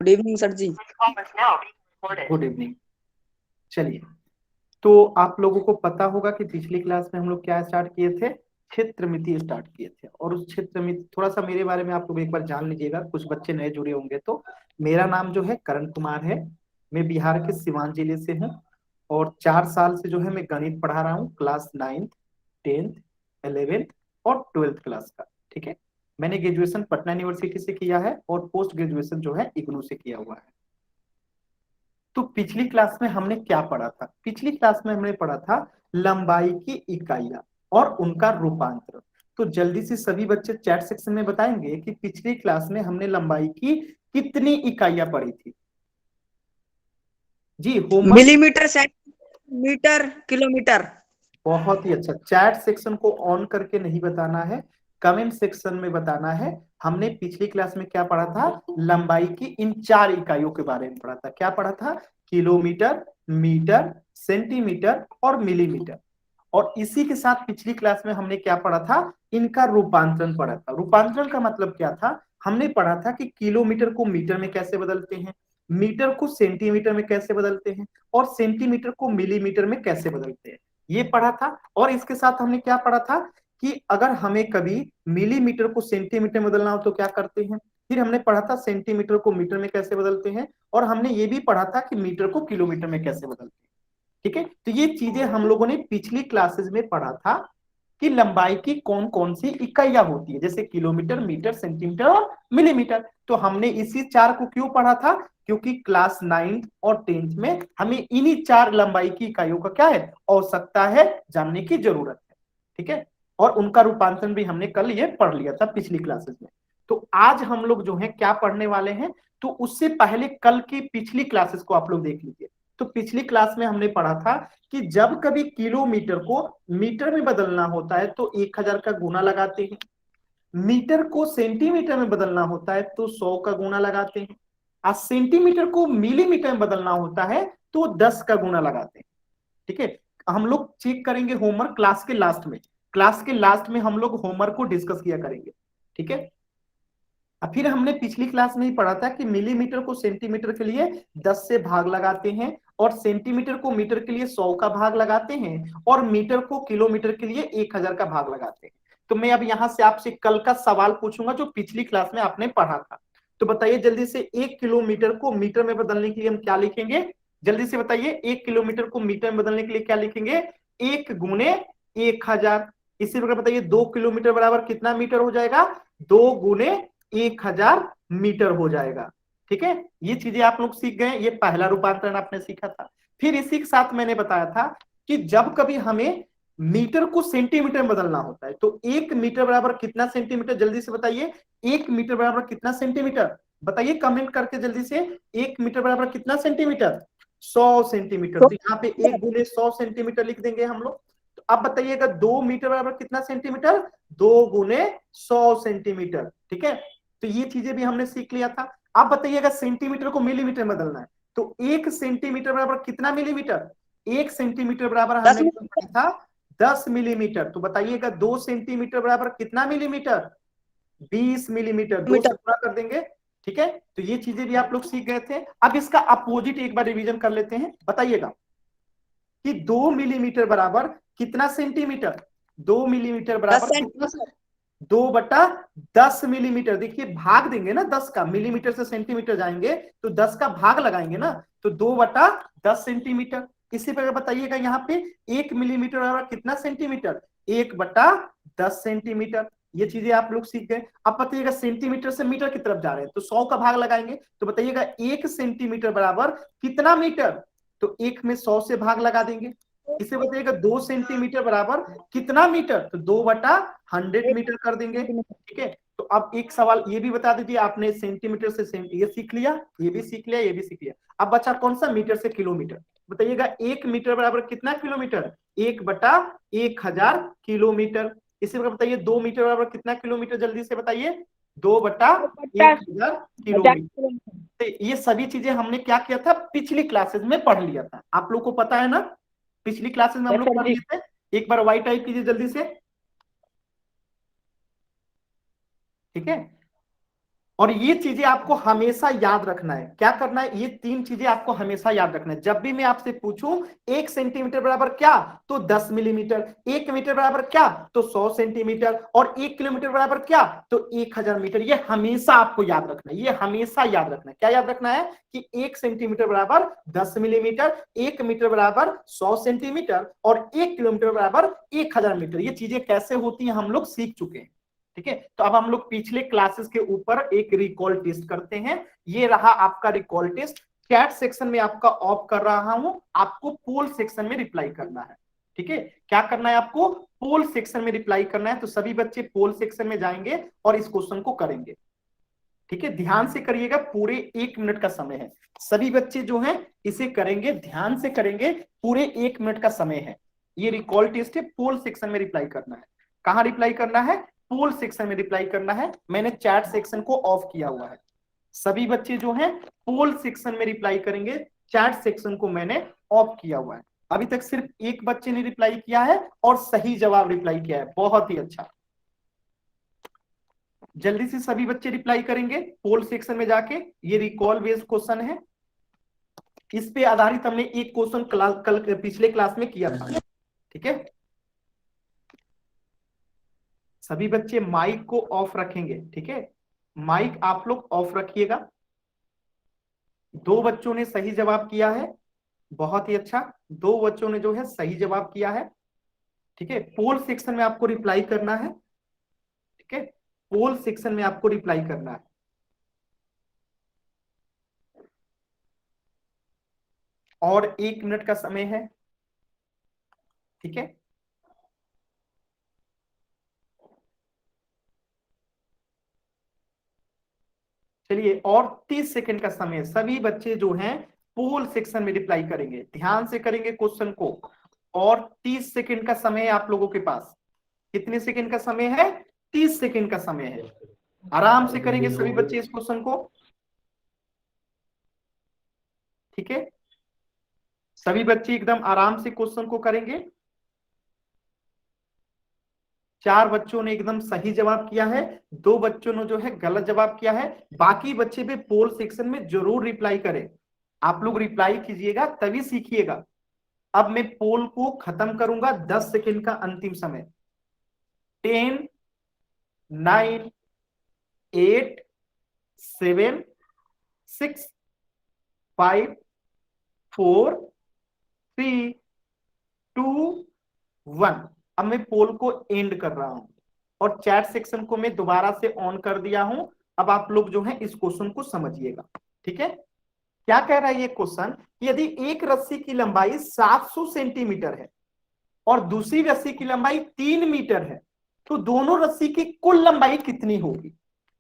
Good evening sir ji. Good evening. चलिए, तो आप लोगों को पता होगा कि पिछली क्लास में हम लोग क्या स्टार्ट किए थे। क्षेत्रमिति स्टार्ट किए थे। और उस क्षेत्रमिति, थोड़ा सा मेरे बारे में आप लोग एक बार जान लीजिएगा, कुछ बच्चे नए जुड़े होंगे तो। मेरा नाम जो है करण कुमार है। मैं बिहार के सिवान जिले से हूँ। और 4 साल से जो है मैं गणित पढ़ा रहा हूँ, क्लास 9th 10th 11th और 12th क्लास का। ठीक है। मैंने ग्रेजुएशन पटना यूनिवर्सिटी से किया है और पोस्ट ग्रेजुएशन जो है इग्नू से किया हुआ है। तो पिछली क्लास में हमने क्या पढ़ा था? पिछली क्लास में हमने पढ़ा था लंबाई की इकाइयां और उनका रूपांतरण। तो जल्दी से सभी बच्चे चैट सेक्शन में बताएंगे कि पिछली क्लास में हमने लंबाई की कितनी इकाइयां पढ़ी थी। जी, होमवर्क। Millimetre, centimetre, kilometre. बहुत ही अच्छा। चैट सेक्शन को ऑन करके नहीं बताना है, कमेंट सेक्शन में बताना है। हमने पिछली क्लास में क्या पढ़ा था? लंबाई की इन 4 इकाइयों के बारे में पढ़ा था। क्या पढ़ा था? किलोमीटर, मीटर, सेंटीमीटर और मिलीमीटर। और इसी के साथ पिछली क्लास में हमने क्या पढ़ा था? इनका रूपांतरण पढ़ा था। रूपांतरण का मतलब क्या था? हमने पढ़ा था कि किलोमीटर को मीटर में कैसे बदलते हैं, मीटर को सेंटीमीटर में कैसे बदलते हैं, और सेंटीमीटर को मिलीमीटर में कैसे बदलते हैं, ये पढ़ा था। और इसके साथ हमने क्या पढ़ा था कि अगर हमें कभी मिलीमीटर को सेंटीमीटर में बदलना हो तो क्या करते हैं। फिर हमने पढ़ा था सेंटीमीटर को मीटर में कैसे बदलते हैं, और हमने ये भी पढ़ा था कि मीटर को किलोमीटर में कैसे बदलते हैं। ठीक है। तो ये चीजें हम लोगों ने पिछली क्लासेस में पढ़ा था कि लंबाई की कौन कौन सी इकाइयां होती है, जैसे किलोमीटर, मीटर, सेंटीमीटर और मिलीमीटर। तो हमने इसी 4 को क्यों पढ़ा था? क्योंकि क्लास 9th और 10th में हमें इन्हीं 4 लंबाई की इकाइयों का क्या है, आवश्यकता है, जानने की जरूरत है। ठीक है। और उनका रूपांतरण भी हमने कल ये पढ़ लिया था पिछली क्लासेस में। तो आज हम लोग जो है क्या पढ़ने वाले हैं, तो उससे पहले कल की पिछली क्लासेस को आप लोग देख लीजिए। तो पिछली क्लास में हमने पढ़ा था कि जब कभी किलोमीटर को मीटर में बदलना होता है तो 1000 का गुना लगाते हैं, मीटर को सेंटीमीटर में बदलना होता है तो 100 का गुना लगाते हैं, और सेंटीमीटर को मिलीमीटर में बदलना होता है तो 10 का गुना लगाते हैं। ठीक है। हम लोग चेक करेंगे होमवर्क क्लास के लास्ट में। क्लास के लास्ट में हम लोग होमवर्क को डिस्कस किया करेंगे। ठीक है। फिर हमने पिछली क्लास में ही पढ़ा था कि मिलीमीटर को सेंटीमीटर के लिए 10 से भाग लगाते हैं, और सेंटीमीटर को मीटर के लिए 100 का भाग लगाते हैं, और मीटर को किलोमीटर के लिए 1000 का भाग लगाते हैं। तो मैं अब यहां से आपसे कल का सवाल पूछूंगा जो पिछली क्लास में आपने पढ़ा था। तो बताइए जल्दी से, 1 किलोमीटर को मीटर में बदलने के लिए हम क्या लिखेंगे? जल्दी से बताइए, 1 किलोमीटर को मीटर में बदलने के लिए क्या लिखेंगे? 1 गुने 1000। इसी प्रकार बताइए, 2 किलोमीटर बराबर कितना मीटर हो जाएगा? 2 गुने 1000 मीटर हो जाएगा। ठीक है। ये चीजें आप लोग सीख गए, ये पहला रूपांतरण आपने सीखा था। फिर इसी के साथ मैंने बताया था कि जब कभी हमें मीटर को सेंटीमीटर में बदलना होता है तो 1 मीटर बराबर कितना सेंटीमीटर? जल्दी से बताइए, 1 मीटर बराबर कितना सेंटीमीटर? बताइए कमेंट करके जल्दी से। 1 मीटर बराबर कितना सेंटीमीटर? 100 सेंटीमीटर। तो यहाँ पे 1 गुने 100 सेंटीमीटर लिख देंगे हम लोग। तो अब बताइएगा, 2 मीटर बराबर कितना सेंटीमीटर? 2 गुने 100 सेंटीमीटर। ठीक है। तो ये चीजें भी हमने सीख लिया था। अब बताइएगा, सेंटीमीटर को मिलीमीटर में बदलना है तो 1 सेंटीमीटर बराबर कितना मिलीमीटर? 1 सेंटीमीटर बराबर दस हमने मिनट पढ़ा था 10 मिलीमीटर। तो बताइएगा, 2 सेंटीमीटर बराबर कितना मिलीमीटर? 20 मिलीमीटर। दो से मीटर। गुणा कर देंगे। ठीक है। तो ये चीजें भी आप लोग सीख गए थे। अब इसका अपोजिट एक बार रिवीजन कर लेते हैं। बताइएगा कि 2 मिलीमीटर बराबर कितना सेंटीमीटर? 2 मिलीमीटर दस बराबर कितना? Centimetre 2/10 millimetre. देखिए भाग देंगे ना 10 का, मिलीमीटर से सेंटीमीटर जाएंगे तो 10 का भाग लगाएंगे ना, तो 2/10 सेंटीमीटर। इसी प्रकार बताइएगा यहाँ पे 1 मिलीमीटर बराबर कितना सेंटीमीटर? 1/10 सेंटीमीटर। ये चीजें आप लोग सीख गए। अब बताइएगा, सेंटीमीटर से मीटर की तरफ जा रहे हैं तो 100 का भाग लगाएंगे, तो बताइएगा 1 सेंटीमीटर बराबर कितना मीटर? तो 1 में 100 से भाग लगा देंगे। इसे बताइएगा, 2 सेंटीमीटर बराबर कितना मीटर? तो 2/100 मीटर कर देंगे। ठीक है। तो अब एक सवाल ये भी बता दीजिए, आपने सेंटीमीटर से ये सीख लिया, ये भी सीख लिया, ये भी सीख लिया। अब बचा कौन सा? मीटर से किलोमीटर। बताइएगा, 1 मीटर बराबर कितना किलोमीटर? 1/1000 किलोमीटर। इसी प्रकार बताइए, 2 मीटर बराबर कितना किलोमीटर? जल्दी से बताइए। 2/1000 किलोमीटर। तो ये सभी चीजें हमने क्या किया था? पिछली क्लासेस में पढ़ लिया था। आप लोग को पता है ना, पिछली क्लासेस में हम यस लोग सर पढ़ जी। लिए थे। एक बार वाई टाइप कीजिए जल्दी से। ठीक है। और ये चीजें आपको हमेशा याद रखना है। क्या करना है, ये 3 चीजें आपको हमेशा याद रखना है। जब भी मैं आपसे पूछूं 1 सेंटीमीटर बराबर क्या, तो 10 मिलीमीटर, 1 मीटर बराबर क्या, तो 100 सेंटीमीटर, और 1 किलोमीटर बराबर क्या, तो 1000 मीटर। ये हमेशा आपको याद रखना है, ये हमेशा याद रखना है। क्या याद रखना है कि 1 सेंटीमीटर बराबर 10 मिलीमीटर, 1 मीटर बराबर 100 सेंटीमीटर, और 1 किलोमीटर बराबर 1000 मीटर। ये चीजें कैसे होती हैं हम लोग सीख चुके हैं। ठीक है, तो अब हम लोग पिछले क्लासेस के ऊपर एक रिकॉल टेस्ट करते हैं। ये रहा आपका रिकॉल टेस्ट। चैट सेक्शन में आपका ऑफ कर रहा हूं, आपको पोल सेक्शन में रिप्लाई करना है। ठीक है, क्या करना है आपको, पोल सेक्शन में रिप्लाई करना है। तो सभी बच्चे पोल सेक्शन में जाएंगे और इस क्वेश्चन को करेंगे। ठीक है, ध्यान से करिएगा, पूरे 1 मिनट का समय है। सभी बच्चे जो हैं इसे करेंगे, ध्यान से करेंगे, पूरे 1 मिनट का समय है। ये रिकॉल टेस्ट है, पोल सेक्शन में रिप्लाई करना है। कहां रिप्लाई करना है, पोल सेक्शन में रिप्लाई करना है। मैंने चैट सेक्शन को ऑफ किया हुआ है। सभी बच्चे जो हैं पोल सेक्शन में रिप्लाई करेंगे, चैट सेक्शन को मैंने ऑफ किया हुआ है। अभी तक सिर्फ एक बच्चे ने रिप्लाई किया है और सही जवाब रिप्लाई किया है, बहुत ही अच्छा। जल्दी से सभी बच्चे रिप्लाई करेंगे पोल सेक्शन में जाके। ये रिकॉल बेस्ड क्वेश्चन है, इस पे आधारित हमने एक क्वेश्चन कल पिछले क्लास में किया था। ठीक है, सभी बच्चे माइक को ऑफ रखेंगे। ठीक है, माइक आप लोग ऑफ रखिएगा। 2 बच्चों ने सही जवाब किया है, बहुत ही अच्छा। 2 बच्चों ने जो है सही जवाब किया है। ठीक है, पोल सेक्शन में आपको रिप्लाई करना है। ठीक है, पोल सेक्शन में आपको रिप्लाई करना है। और 1 मिनट का समय है। ठीक है, चलिए, और 30 सेकंड का समय। सभी बच्चे जो हैं पोल सेक्शन में रिप्लाई करेंगे, ध्यान से करेंगे क्वेश्चन को। और 30 सेकंड का समय है आप लोगों के पास। कितने सेकंड का समय है, 30 सेकंड का समय है। आराम से करेंगे सभी बच्चे इस क्वेश्चन को। ठीक है, सभी बच्चे एकदम आराम से क्वेश्चन को करेंगे। 4 बच्चों ने एकदम सही जवाब किया है, 2 बच्चों ने जो है गलत जवाब किया है। बाकी बच्चे भी पोल सेक्शन में जरूर रिप्लाई करें। आप लोग रिप्लाई कीजिएगा तभी सीखिएगा। अब मैं पोल को खत्म करूंगा, 10 सेकंड का अंतिम समय। 10, 9, 8, 7, 6, 5, 4, 3, 2, 1। अब मैं पोल को एंड कर रहा हूं और चैट सेक्शन को मैं दोबारा से ऑन कर दिया हूं। अब आप लोग जो है इस क्वेश्चन को समझिएगा। ठीक है, क्या कह रहा है ये क्वेश्चन, यदि एक रस्सी की लंबाई 700 सेंटीमीटर है और दूसरी रस्सी की लंबाई 3 मीटर है, तो दोनों रस्सी की कुल लंबाई कितनी होगी।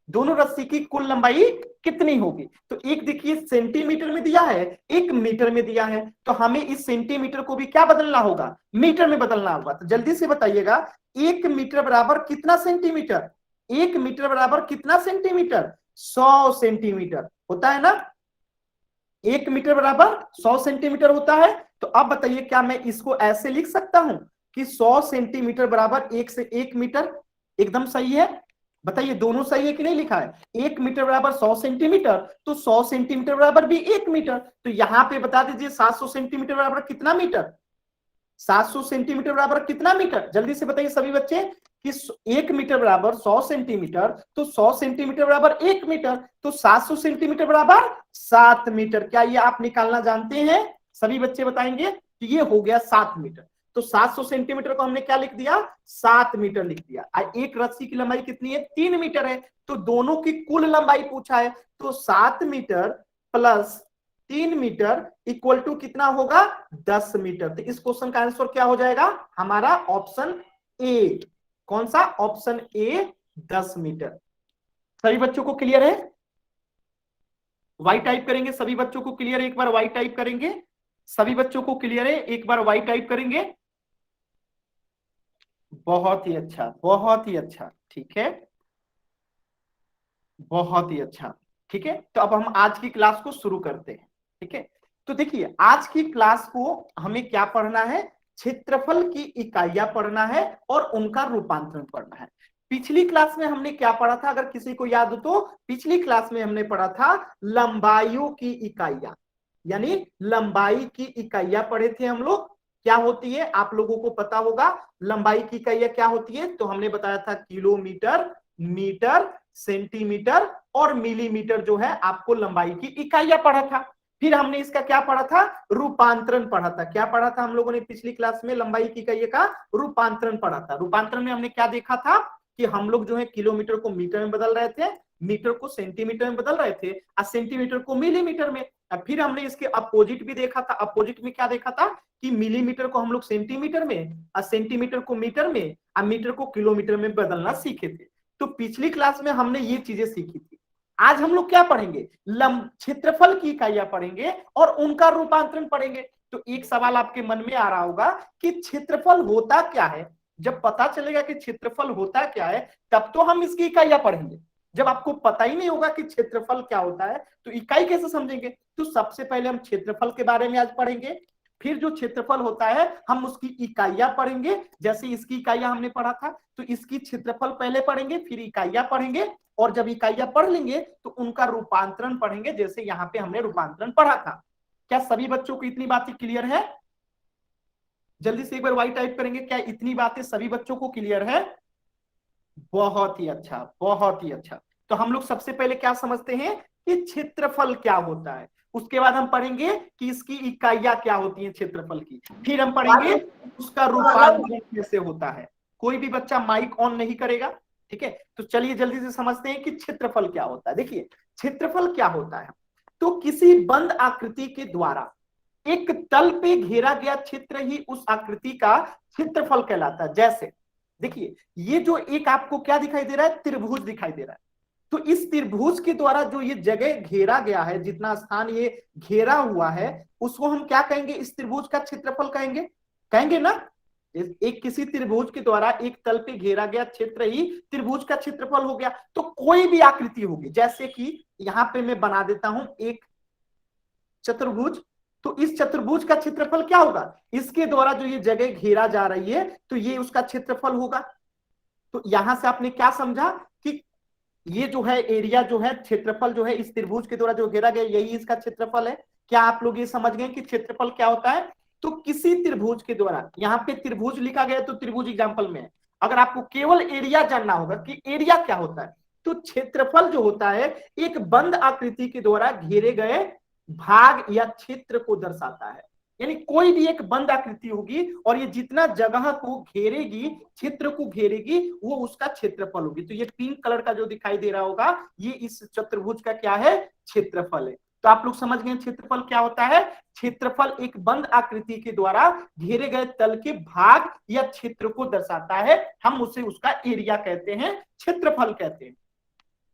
दोनों रस्सी की कुल लंबाई कितनी होगी। तो एक देखिए सेंटीमीटर में दिया है, एक मीटर में दिया है, तो हमें इस सेंटीमीटर को भी क्या बदलना होगा, मीटर में बदलना होगा। तो जल्दी से बताइएगा, 1 मीटर बराबर कितना सेंटीमीटर, 1 मीटर बराबर कितना सेंटीमीटर, 100 सेंटीमीटर होता है ना। 1 मीटर बराबर 100 सेंटीमीटर होता है। तो अब बताइए, क्या मैं इसको ऐसे लिख सकता हूं कि 100 सेंटीमीटर बराबर 1 मीटर। एकदम सही है, बताइए दोनों सही है कि नहीं लिखा है। 1 मीटर बराबर 100 सेंटीमीटर, तो 100 सेंटीमीटर बराबर भी 1 मीटर। तो यहां पे बता दीजिए 700 सेंटीमीटर बराबर कितना मीटर, 700 सेंटीमीटर बराबर कितना मीटर। जल्दी से बताइए सभी बच्चे कि 1 मीटर बराबर 100 सेंटीमीटर, तो 100 सेंटीमीटर बराबर 1 मीटर, तो 700 सेंटीमीटर बराबर 7 मीटर। क्या ये आप निकालना जानते हैं, सभी बच्चे बताएंगे। तो ये हो गया 7 मीटर। तो 700 सेंटीमीटर को हमने क्या लिख दिया, 7 मीटर लिख दिया। एक रस्सी की लंबाई कितनी है, 3 मीटर है, तो दोनों की कुल लंबाई पूछा है। तो 7 metre plus 3 metre equal to कितना होगा, 10 मीटर। तो इस क्वेश्चन का आंसर क्या हो जाएगा हमारा, ऑप्शन ए। कौन सा, ऑप्शन ए, 10 मीटर। सभी बच्चों को क्लियर है, वाई टाइप करेंगे। सभी बच्चों को क्लियर है, एक बार वाई टाइप करेंगे। सभी बच्चों को क्लियर है, एक बार वाई टाइप करेंगे। बहुत ही अच्छा, बहुत ही अच्छा। ठीक है, बहुत ही अच्छा। ठीक है, तो अब हम आज की क्लास को शुरू करते हैं। ठीक है, तो देखिए आज की क्लास को हमें क्या पढ़ना है, क्षेत्रफल की इकाइयां पढ़ना है और उनका रूपांतरण पढ़ना है। पिछली क्लास में हमने क्या पढ़ा था, अगर किसी को याद हो तो पिछली क्लास में हमने पढ़ा था लंबाइयों की इकाइयां, यानी लंबाई की इकाइयां पढ़े थे हम लोग। क्या होती है आप लोगों को पता होगा, लंबाई की इकाइयां क्या होती है, तो हमने बताया था किलोमीटर, मीटर, सेंटीमीटर और मिलीमीटर जो है आपको लंबाई की इकाइयां पढ़ा था। फिर हमने इसका क्या पढ़ा था, रूपांतरण पढ़ा था। क्या पढ़ा था हम लोगों ने पिछली क्लास में, लंबाई की इकाइयों का रूपांतरण पढ़ा था। रूपांतरण में हमने क्या देखा था कि हम लोग जो है किलोमीटर को मीटर में बदल रहे थे, मीटर को सेंटीमीटर में बदल रहे थे और सेंटीमीटर को मिलीमीटर में। फिर हमने इसके अपोजिट भी देखा था। अपोजिट में क्या देखा था कि मिलीमीटर को हम लोग सेंटीमीटर में और सेंटीमीटर को मीटर में और मीटर को किलोमीटर में बदलना सीखे थे। तो पिछली क्लास में हमने ये चीजें सीखी थी। आज हम लोग क्या पढ़ेंगे, क्षेत्रफल की इकाइयां पढ़ेंगे और उनका रूपांतरण पढ़ेंगे। तो एक सवाल आपके मन में आ रहा होगा कि क्षेत्रफल होता क्या है। जब पता चलेगा कि क्षेत्रफल होता क्या है तब तो हम इसकी इकाइयां पढ़ेंगे। जब आपको पता ही नहीं होगा कि क्षेत्रफल क्या होता है तो इकाई कैसे समझेंगे। तो सबसे पहले हम क्षेत्रफल के बारे में आज पढ़ेंगे, फिर जो क्षेत्रफल होता है हम उसकी इकाइयां पढ़ेंगे। जैसे इसकी इकाइयां हमने पढ़ा था तो इसकी क्षेत्रफल पहले पढ़ेंगे, फिर इकाइयां पढ़ेंगे और जब इकाइयां पढ़ लेंगे तो उनका रूपांतरण पढ़ेंगे, जैसे यहाँ पे हमने रूपांतरण पढ़ा था। क्या सभी बच्चों को इतनी बातें क्लियर है? जल्दी से एक बार वाई टाइप करेंगे, क्या इतनी बातें सभी बच्चों को क्लियर है? बहुत ही अच्छा, बहुत ही अच्छा। तो हम लोग सबसे पहले क्या समझते हैं कि क्षेत्रफल क्या होता है, उसके बाद हम पढ़ेंगे कि इसकी इकाइयां क्या होती हैं क्षेत्रफल की, फिर हम पढ़ेंगे उसका रूपांतरण कैसे होता है। कोई भी बच्चा माइक ऑन नहीं करेगा, ठीक है? तो चलिए जल्दी से समझते हैं कि क्षेत्रफल क्या होता है। देखिए क्षेत्रफल क्या होता है, तो किसी बंद आकृति के द्वारा एक तल पे घेरा गया क्षेत्र ही उस आकृति का क्षेत्रफल कहलाता है। जैसे देखिए ये जो एक आपको क्या दिखाई दे रहा है, त्रिभुज दिखाई दे रहा है। तो इस त्रिभुज के द्वारा जो ये जगह घेरा गया है, जितना स्थान ये घेरा हुआ है उसको हम क्या कहेंगे, इस त्रिभुज का क्षेत्रफल कहेंगे, कहेंगे ना। एक किसी त्रिभुज के द्वारा एक तल पे घेरा गया क्षेत्र ही त्रिभुज का क्षेत्रफल हो गया। तो कोई भी आकृति होगी, जैसे कि यहां पे मैं बना देता हूं एक चतुर्भुज, तो इस चतुर्भुज का क्षेत्रफल क्या होगा, इसके द्वारा जो ये जगह घेरा जा रही है तो ये उसका क्षेत्रफल होगा। तो यहां से आपने क्या समझा कि ये जो है एरिया जो है, क्षेत्रफल जो है इस त्रिभुज के द्वारा जो घेरा गया यही इसका क्षेत्रफल है। क्या आप लोग ये समझ गए कि क्षेत्रफल क्या होता है? तो किसी त्रिभुज के द्वारा, यहाँ पे त्रिभुज लिखा गया तो त्रिभुज एग्जाम्पल में है। अगर आपको केवल एरिया जानना होगा कि एरिया क्या होता है, तो क्षेत्रफल जो होता है एक बंद आकृति के द्वारा घेरे गए भाग या क्षेत्र को दर्शाता है। यानी कोई भी एक बंद आकृति होगी और ये जितना जगह को घेरेगी, क्षेत्र को घेरेगी, वो उसका क्षेत्रफल होगी। तो ये पिंक कलर का जो दिखाई दे रहा होगा ये इस चतुर्भुज का क्या है, क्षेत्रफल है। तो आप लोग समझ गए क्षेत्रफल क्या होता है। क्षेत्रफल एक बंद आकृति के द्वारा घेरे गए तल के भाग या क्षेत्र को दर्शाता है, हम उसे उसका एरिया कहते हैं, क्षेत्रफल कहते हैं।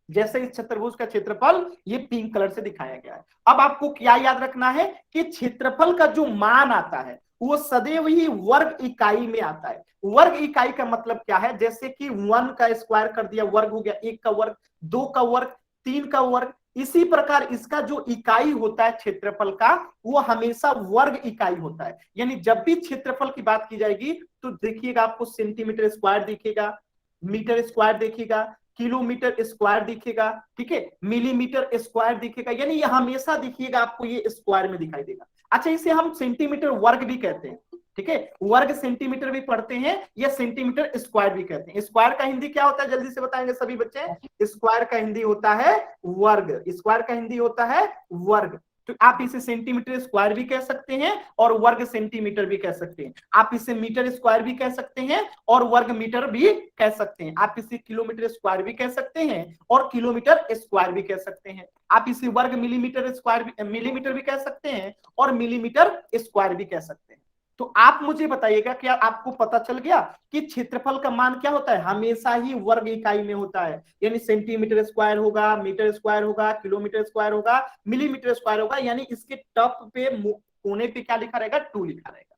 जैसे इस चतुर्भुज का क्षेत्रफल ये पिंक कलर से दिखाया गया है। अब आपको क्या याद रखना है कि क्षेत्रफल का जो मान आता है वो सदैव ही वर्ग इकाई में आता है। वर्ग इकाई का मतलब क्या है, जैसे कि 1 का स्क्वायर कर दिया वर्ग हो गया, 1 का वर्ग, 2 का वर्ग, 3 का वर्ग। इसी प्रकार इसका जो इकाई होता है क्षेत्रफल का वो हमेशा वर्ग इकाई होता है। यानी जब भी क्षेत्रफल की बात की जाएगी तो देखिएगा आपको सेंटीमीटर स्क्वायर दिखेगा, मीटर स्क्वायर दिखेगा, किलोमीटर स्क्वायर दिखेगा, ठीक है, मिलीमीटर स्क्वायर दिखेगा, यानी ये हमेशा दिखिएगा आपको ये स्क्वायर में दिखाई देगा। अच्छा इसे हम सेंटीमीटर वर्ग भी कहते हैं, ठीक है, वर्ग सेंटीमीटर भी पढ़ते हैं या सेंटीमीटर स्क्वायर भी कहते हैं। स्क्वायर का हिंदी क्या होता है जल्दी से बताएंगे सभी बच्चे। स्क्वायर का हिंदी होता है वर्ग, स्क्वायर का हिंदी होता है वर्ग। तो आप इसे सेंटीमीटर स्क्वायर भी कह सकते हैं और वर्ग सेंटीमीटर भी कह सकते हैं। आप इसे मीटर स्क्वायर भी कह सकते हैं और वर्ग मीटर भी कह सकते हैं। आप इसे किलोमीटर स्क्वायर भी कह सकते हैं और किलोमीटर स्क्वायर भी कह सकते हैं। आप इसे वर्ग मिलीमीटर स्क्वायर मिलीमीटर भी कह सकते हैं और मिलीमीटर स्क्वायर भी कह सकते हैं। तो आप मुझे बताइएगा क्या आपको पता चल गया कि क्षेत्रफल का मान क्या होता है, हमेशा ही वर्ग इकाई में होता है। यानी सेंटीमीटर स्क्वायर होगा, मीटर स्क्वायर होगा, किलोमीटर स्क्वायर होगा, मिलीमीटर स्क्वायर होगा, यानी इसके टॉप पे कोने पे क्या लिखा रहेगा, 2 लिखा रहेगा।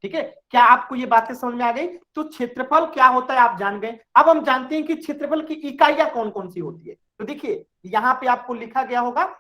ठीक है, क्या आपको ये बातें समझ में आ गई? तो क्षेत्रफल क्या होता है आप जान गए। अब हम जानते हैं कि क्षेत्रफल की इकाइयां कौन कौन सी होती है। तो देखिए यहाँ पे आपको लिखा गया होगा,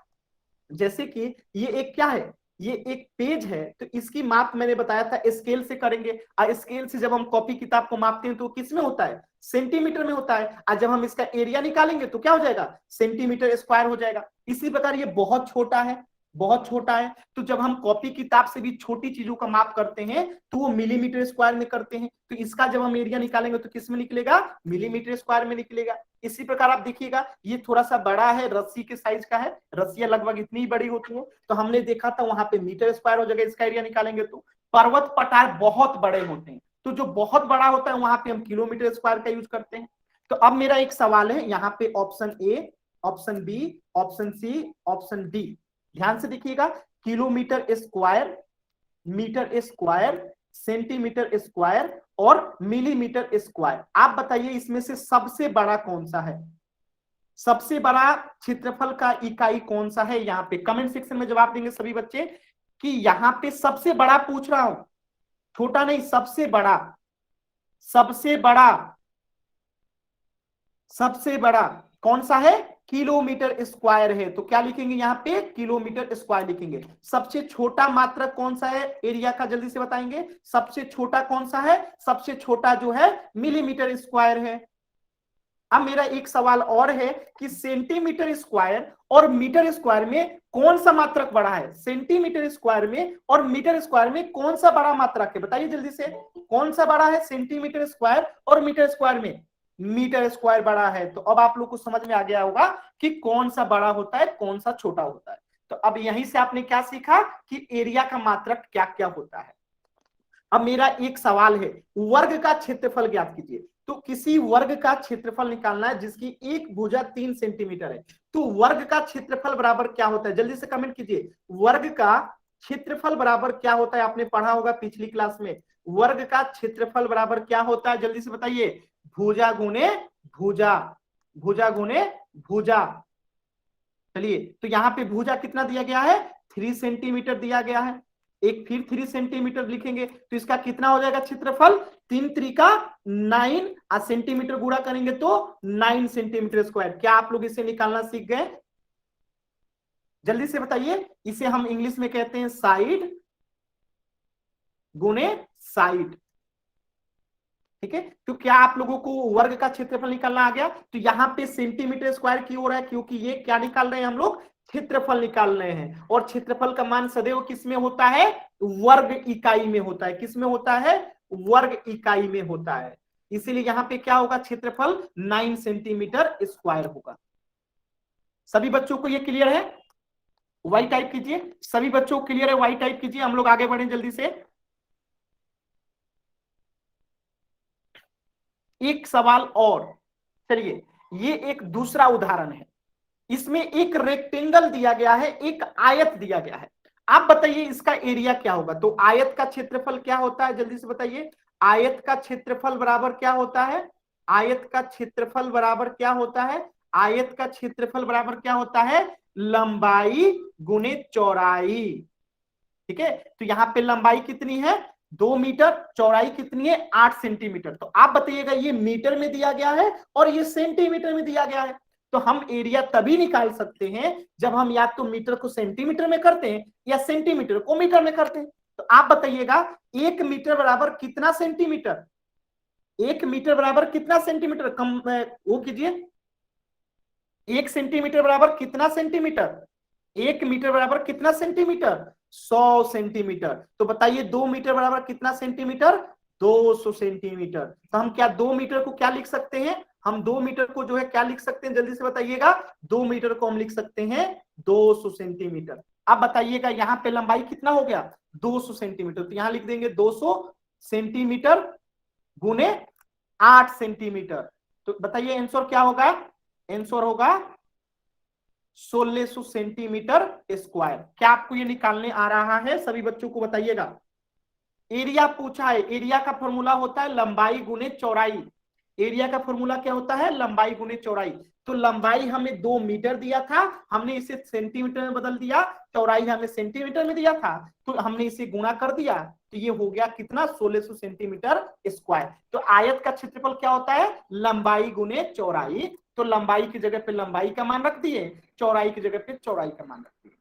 जैसे कि ये एक क्या है, ये एक पेज है, तो इसकी माप मैंने बताया था स्केल से करेंगे। स्केल से जब हम कॉपी किताब को मापते हैं तो किस में होता है, सेंटीमीटर में होता है। और जब हम इसका एरिया निकालेंगे तो क्या हो जाएगा, सेंटीमीटर स्क्वायर हो जाएगा। इसी प्रकार ये बहुत छोटा है, बहुत छोटा है, तो जब हम कॉपी किताब से भी छोटी चीजों का माप करते हैं तो वो मिलीमीटर स्क्वायर में करते हैं। तो इसका जब हम एरिया निकालेंगे तो किस में निकलेगा, मिलीमीटर स्क्वायर में निकलेगा। इसी प्रकार आप देखिएगा ये थोड़ा सा बड़ा है, रस्सी के साइज का है, रस्सियां लगभग इतनी ही बड़ी होती है, तो हमने देखा था वहां पे मीटर स्क्वायर हो जाएगा इसका एरिया निकालेंगे तो। पर्वत पठार बहुत बड़े होते हैं, तो जो बहुत बड़ा होता है वहां पे हम किलोमीटर स्क्वायर का यूज करते हैं। तो अब मेरा एक सवाल है यहाँ पे, option A, option B, option C, option D, ध्यान से देखिएगा, kilometre square, metre square, centimetre square और मिलीमीटर स्क्वायर। आप बताइए इसमें से सबसे बड़ा कौन सा है, सबसे बड़ा क्षेत्रफल का इकाई कौन सा है। यहाँ पे कमेंट सेक्शन में जवाब देंगे सभी बच्चे कि यहाँ पे सबसे बड़ा पूछ रहा हूं, छोटा नहीं, सबसे बड़ा, सबसे बड़ा, सबसे बड़ा कौन सा है, किलोमीटर स्क्वायर है। तो क्या लिखेंगे यहाँ पे, किलोमीटर स्क्वायर लिखेंगे। सबसे छोटा मात्रक कौन सा है एरिया का, जल्दी से बताएंगे, सबसे छोटा कौन सा है, सबसे छोटा जो है मिलीमीटर स्क्वायर है। अब मेरा एक सवाल और है कि सेंटीमीटर स्क्वायर और मीटर स्क्वायर में कौन सा मात्रक बड़ा है, सेंटीमीटर स्क्वायर में और मीटर स्क्वायर में कौन सा बड़ा मात्रक है, बताइए जल्दी से, कौन सा बड़ा है सेंटीमीटर स्क्वायर और मीटर स्क्वायर में, मीटर स्क्वायर बड़ा है। तो अब आप लोग को समझ में आ गया होगा कि कौन सा बड़ा होता है, कौन सा छोटा होता है। तो अब यहीं से आपने क्या सीखा कि एरिया का मात्रक क्या क्या होता है। अब मेरा एक सवाल है, वर्ग का क्षेत्रफल ज्ञात कीजिए। तो किसी वर्ग का क्षेत्रफल निकालना है जिसकी एक भुजा 3 सेंटीमीटर है, तो वर्ग का क्षेत्रफल बराबर क्या होता है, जल्दी से कमेंट कीजिए, वर्ग का क्षेत्रफल बराबर क्या होता है, आपने पढ़ा होगा पिछली क्लास में, वर्ग का क्षेत्रफल बराबर क्या होता है, जल्दी से बताइए, भुजा गुने भुजा, भुजा गुने भुजा। चलिए, तो यहाँ पे भुजा कितना दिया गया है, 3 सेंटीमीटर दिया गया है, एक फिर 3 सेंटीमीटर लिखेंगे तो इसका कितना हो जाएगा क्षेत्रफल, 3 त्रिका 9, सेंटीमीटर गुणा करेंगे तो 9 सेंटीमीटर स्क्वायर। क्या आप लोग इसे निकालना सीख गए, जल्दी से बताइए। इसे हम इंग्लिश में कहते हैं साइड गुने साइड, ठीक है। तो क्या आप लोगों को वर्ग का क्षेत्रफल निकालना आ गया। तो यहाँ पे सेंटीमीटर स्क्वायर क्यों हो रहा है, क्योंकि ये क्या निकाल रहे हैं हम लोग, क्षेत्रफल निकाल रहे हैं, और क्षेत्रफल का मान सदैव किस में होता है, वर्ग इकाई में होता है, किस में होता है, वर्ग इकाई में होता है। इसीलिए यहाँ पे क्या होगा, क्षेत्रफल 9 सेंटीमीटर स्क्वायर होगा। सभी बच्चों को ये क्लियर है, वाई टाइप कीजिए, सभी बच्चों को क्लियर है, वाई टाइप कीजिए, हम लोग आगे बढ़े जल्दी से। एक सवाल और, चलिए, ये एक दूसरा उदाहरण है, इसमें एक रेक्टेंगल दिया गया है, एक आयत दिया गया है। आप बताइए इसका एरिया क्या होगा। तो आयत का क्षेत्रफल क्या होता है, जल्दी से बताइए, आयत का क्षेत्रफल बराबर क्या होता है, आयत का क्षेत्रफल बराबर क्या होता है, आयत का क्षेत्रफल बराबर क्या होता है, लंबाई गुने चौड़ाई, ठीक है। तो यहाँ पे लंबाई कितनी है, 2 मीटर, चौड़ाई कितनी है, 8 सेंटीमीटर। तो आप बताइएगा ये मीटर में दिया गया है और ये सेंटीमीटर में दिया गया है। तो हम एरिया तभी निकाल सकते हैं जब हम या तो मीटर को सेंटीमीटर में करते हैं या सेंटीमीटर को मीटर में करते हैं। तो आप बताइएगा 1 मीटर बराबर कितना सेंटीमीटर, 1 मीटर बराबर कितना सेंटीमीटर, कम वो कीजिए, 1 सेंटीमीटर बराबर कितना सेंटीमीटर, 1 मीटर बराबर कितना सेंटीमीटर, 100 सेंटीमीटर। तो बताइए 2 मीटर बराबर कितना सेंटीमीटर, 200 सेंटीमीटर। तो हम क्या 2 मीटर को क्या लिख सकते हैं, हम 2 मीटर को जो है क्या लिख सकते हैं, जल्दी से बताइएगा, 2 मीटर को हम लिख सकते हैं 200 सेंटीमीटर। अब बताइएगा यहाँ पे लंबाई कितना हो गया, 200 सेंटीमीटर। तो यहां लिख देंगे 200 सेंटीमीटर गुने 8 सेंटीमीटर। तो बताइए आंसर क्या होगा, आंसर होगा 1600 सेंटीमीटर स्क्वायर। क्या आपको ये निकालने आ रहा है, सभी बच्चों को बताइएगा। एरिया पूछा है, एरिया का फॉर्मूला होता है लंबाई गुने चौड़ाई, एरिया का फॉर्मूला क्या होता है, लंबाई गुने चौड़ाई। तो लंबाई हमें 2 मीटर दिया था, हमने इसे सेंटीमीटर में बदल दिया, चौड़ाई हमें सेंटीमीटर में दिया था, तो हमने इसे गुणा कर दिया, तो ये हो गया कितना, 1600 सेंटीमीटर स्क्वायर। तो आयत का क्षेत्रफल क्या होता है, लंबाई गुने चौड़ाई। तो लंबाई की जगह पे लंबाई का मान रख दिए, चौड़ाई की जगह पे चौड़ाई का मान रख दिए।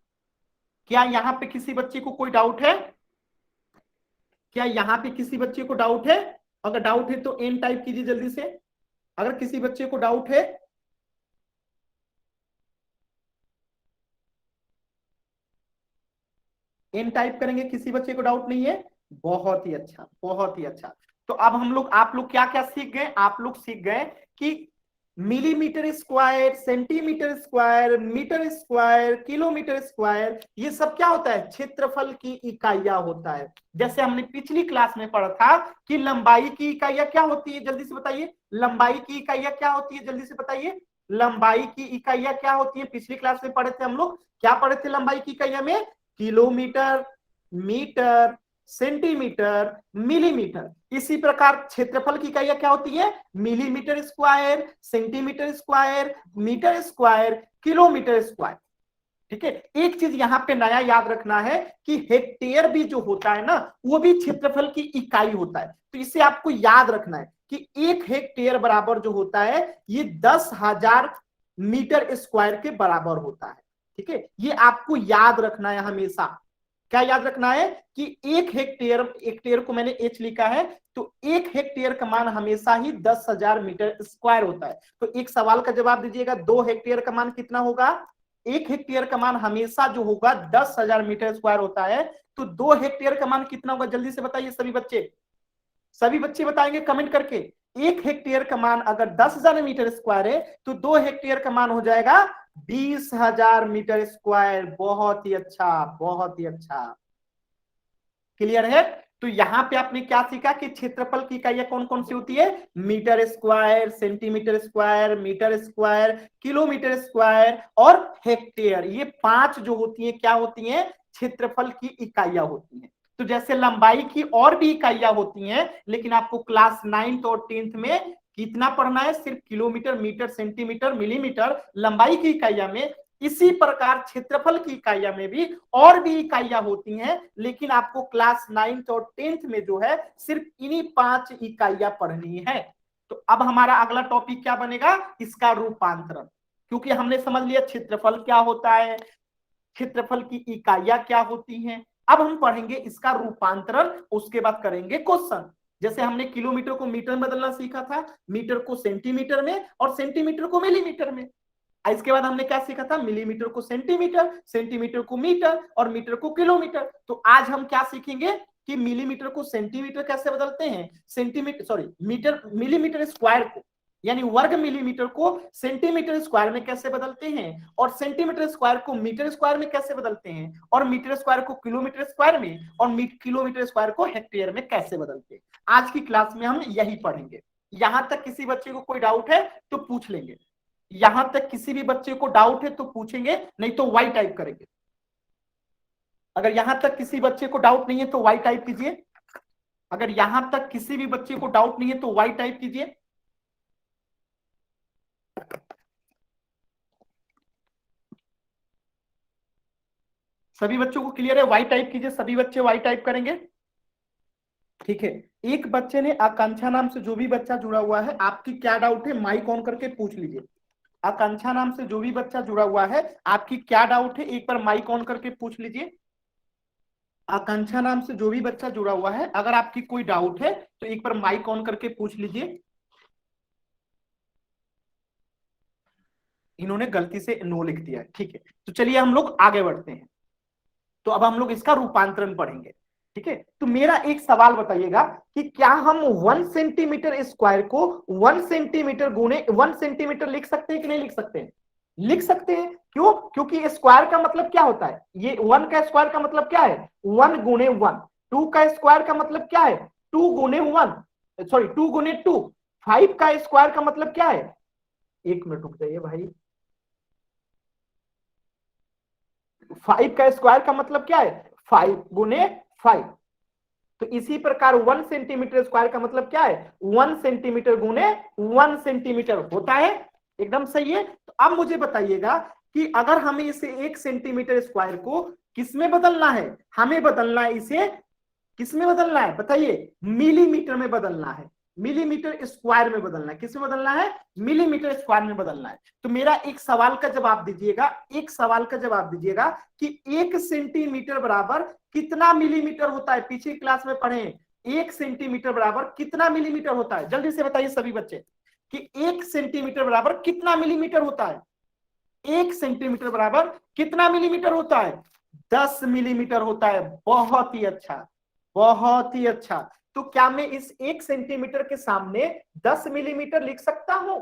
क्या यहाँ पे किसी बच्चे को कोई डाउट है? क्या यहाँ पे किसी बच्चे को डाउट है? अगर डाउट है तो एन टाइप कीजिए जल्दी से। अगर किसी बच्चे को डाउट है, एन टाइप करेंगे। किसी बच्चे को डाउट नहीं है? बहुत ही अच्छा, बहुत ही अच्छा। तो अब हम लोग, आप लोग क्या क्या सीख गए? आप लोग सीख गए कि millimetre square, centimetre square, metre square, kilometre square, ये सब क्या होता है? क्षेत्रफल की इकाइयां होता है। जैसे हमने पिछली क्लास में पढ़ा था कि लंबाई की इकाइयां क्या होती है, जल्दी से बताइए। लंबाई की इकाइयां क्या होती है, जल्दी से बताइए। लंबाई की इकाइयां क्या होती है? पिछली क्लास में पढ़े थे हम लोग, क्या पढ़े थे लंबाई की इकाइयां में? Kilometre, metre, centimetre, millimetre. इसी प्रकार क्षेत्रफल की इकाइयां क्या होती है? Millimetre square, centimetre square, metre square, kilometre square. ठीक है। एक चीज यहां पे नया याद रखना है कि हेक्टेयर भी जो होता है ना, वो भी क्षेत्रफल की इकाई होता है। तो इसे आपको याद रखना है कि 1 हेक्टेयर बराबर जो होता है, ये 10,000 मीटर स्क्वायर के बराबर होता है। ठीक है, ये आपको याद रखना है हमेशा। क्या याद रखना है कि 1 हेक्टेयर, हेक्टेयर को मैंने एच लिखा है, तो 1 हेक्टेयर का मान हमेशा ही 10,000 मीटर स्क्वायर होता है। तो एक सवाल का जवाब दीजिएगा, 2 हेक्टेयर का मान कितना होगा? 1 हेक्टेयर का मान हमेशा जो होगा 10,000 मीटर स्क्वायर होता है। तो 2 हेक्टेयर का मान कितना होगा? जल्दी से बताइए सभी बच्चे, सभी बच्चे बताएंगे कमेंट करके। 1 हेक्टेयर का मान अगर 10,000 मीटर स्क्वायर है, तो 2 हेक्टेयर का मान हो जाएगा 20,000 मीटर स्क्वायर। बहुत ही अच्छा, बहुत ही अच्छा। क्लियर है? तो यहां पे आपने क्या सीखा कि क्षेत्रफल की इकाइयां कौन कौन सी होती है? Metre square, centimetre square, metre square, kilometre square और हेक्टेयर। ये 5 जो होती हैं क्या होती हैं? क्षेत्रफल की इकाइयां होती हैं। तो जैसे लंबाई की और भी इकाइयां होती हैं, लेकिन आपको क्लास 9th और 10th में कितना पढ़ना है? सिर्फ किलोमीटर, मीटर, सेंटीमीटर, मिलीमीटर लंबाई की इकाइयां में। इसी प्रकार क्षेत्रफल की इकाइयां में भी और भी इकाइयां होती हैं, लेकिन आपको क्लास 9th और 10th में जो है सिर्फ इन्हीं 5 इकाइयां पढ़नी है। तो अब हमारा अगला टॉपिक क्या बनेगा? इसका रूपांतरण। क्योंकि हमने समझ लिया क्षेत्रफल क्या होता है, क्षेत्रफल की इकाइयां क्या होती हैं। अब हम पढ़ेंगे इसका रूपांतरण, उसके बाद करेंगे क्वेश्चन। जैसे हमने किलोमीटर को मीटर में बदलना सीखा था, मीटर को सेंटीमीटर में और सेंटीमीटर को मिलीमीटर में। इसके बाद हमने क्या सीखा था? मिलीमीटर को सेंटीमीटर, सेंटीमीटर को मीटर और मीटर को किलोमीटर। तो आज हम क्या सीखेंगे कि मिलीमीटर को सेंटीमीटर कैसे बदलते हैं, centimetre sorry metre, millimetre square को यानी वर्ग मिलीमीटर को सेंटीमीटर स्क्वायर में कैसे बदलते हैं, और सेंटीमीटर स्क्वायर को मीटर स्क्वायर में कैसे बदलते हैं, और मीटर स्क्वायर को किलोमीटर स्क्वायर में, और किलोमीटर स्क्वायर को हेक्टेयर में कैसे बदलते हैं। आज की क्लास में हम यही पढ़ेंगे। यहां तक किसी बच्चे को कोई डाउट है तो पूछ लेंगे। यहां तक किसी भी बच्चे को डाउट है तो पूछेंगे, नहीं तो वाई टाइप करेंगे। अगर यहां तक किसी बच्चे को डाउट नहीं है तो वाई टाइप कीजिए। अगर यहां तक किसी भी बच्चे को डाउट नहीं है तो वाई टाइप कीजिए। सभी बच्चों को क्लियर है? वाई टाइप कीजिए, सभी बच्चे वाई टाइप करेंगे। ठीक है। एक बच्चे ने, आकांक्षा नाम से जो भी बच्चा जुड़ा हुआ है, आपकी क्या डाउट है माइक ऑन करके पूछ लीजिए। आकांक्षा नाम से जो भी बच्चा जुड़ा हुआ है, आपकी क्या डाउट है एक बार माइक ऑन करके पूछ लीजिए। आकांक्षा नाम से जो भी बच्चा जुड़ा हुआ है, अगर आपकी कोई डाउट है तो एक बार माइक ऑन करके पूछ लीजिए। इन्होंने गलती से नो लिख दिया है। ठीक है, तो चलिए हम लोग आगे बढ़ते हैं। तो अब हम लोग इसका रूपांतरण पढ़ेंगे। ठीक है, तो मेरा एक सवाल बताइएगा कि क्या हम 1 सेंटीमीटर स्क्वायर को 1 सेंटीमीटर गुणे 1 सेंटीमीटर लिख सकते हैं कि नहीं लिख सकते हैं? लिख सकते हैं। क्यों? क्योंकि स्क्वायर का मतलब क्या होता है? ये 1 का स्क्वायर का मतलब क्या है? 1 गुणे 1। 2 का स्क्वायर का मतलब क्या है? 2 गुणे 1, सॉरी 2 गुणे 2। 5 का स्क्वायर का मतलब क्या है? एक मिनट रुक जाइए भाई। 5 का स्क्वायर का मतलब क्या है? 5 गुणे 5। तो इसी प्रकार 1 सेंटीमीटर स्क्वायर का मतलब क्या है? 1 सेंटीमीटर गुणे 1 सेंटीमीटर होता है। एकदम सही है। तो अब मुझे बताइएगा कि अगर हमें इसे 1 सेंटीमीटर स्क्वायर को किसमें बदलना है? हमें बदलना है इसे, किसमें बदलना है बताइए? मिलीमीटर में बदलना है। मिलीमीटर स्क्वायर में बदलना है। किसमें बदलना है? मिलीमीटर स्क्वायर में बदलना है। तो मेरा एक सवाल का जवाब दीजिएगा, एक सवाल का जवाब दीजिएगा कि 1 सेंटीमीटर बराबर कितना मिलीमीटर होता है? पिछली क्लास में पढ़े 1 सेंटीमीटर बराबर कितना मिलीमीटर होता है? जल्दी से बताइए सभी बच्चे कि 1 सेंटीमीटर बराबर कितना मिलीमीटर होता है? 1 सेंटीमीटर बराबर कितना मिलीमीटर होता है? 10 मिलीमीटर होता है। बहुत ही अच्छा, बहुत ही अच्छा। तो क्या मैं इस 1 सेंटीमीटर के सामने 10 मिलीमीटर लिख सकता हूं?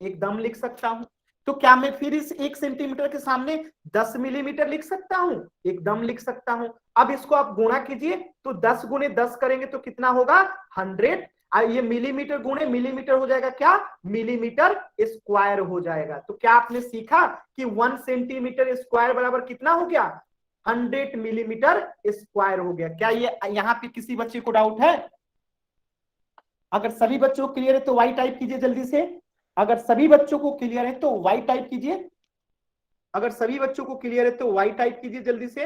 एकदम लिख सकता हूं। तो क्या मैं फिर इस 1 सेंटीमीटर के सामने 10 मिलीमीटर लिख सकता हूं? एकदम लिख सकता हूं। अब इसको आप गुणा कीजिए, तो 10 गुणे 10 करेंगे तो कितना होगा? 100। ये मिलीमीटर गुणे मिलीमीटर हो जाएगा क्या? मिलीमीटर स्क्वायर हो जाएगा। तो क्या आपने सीखा कि 1 सेंटीमीटर स्क्वायर बराबर कितना हो गया? 100 मिलीमीटर स्क्वायर हो गया। क्या ये यहाँ पे किसी बच्चे को डाउट है? अगर सभी बच्चों को क्लियर है तो वाई टाइप कीजिए जल्दी से। अगर सभी बच्चों को क्लियर है तो वाई टाइप कीजिए। अगर सभी बच्चों को क्लियर है तो वाई टाइप कीजिए जल्दी से।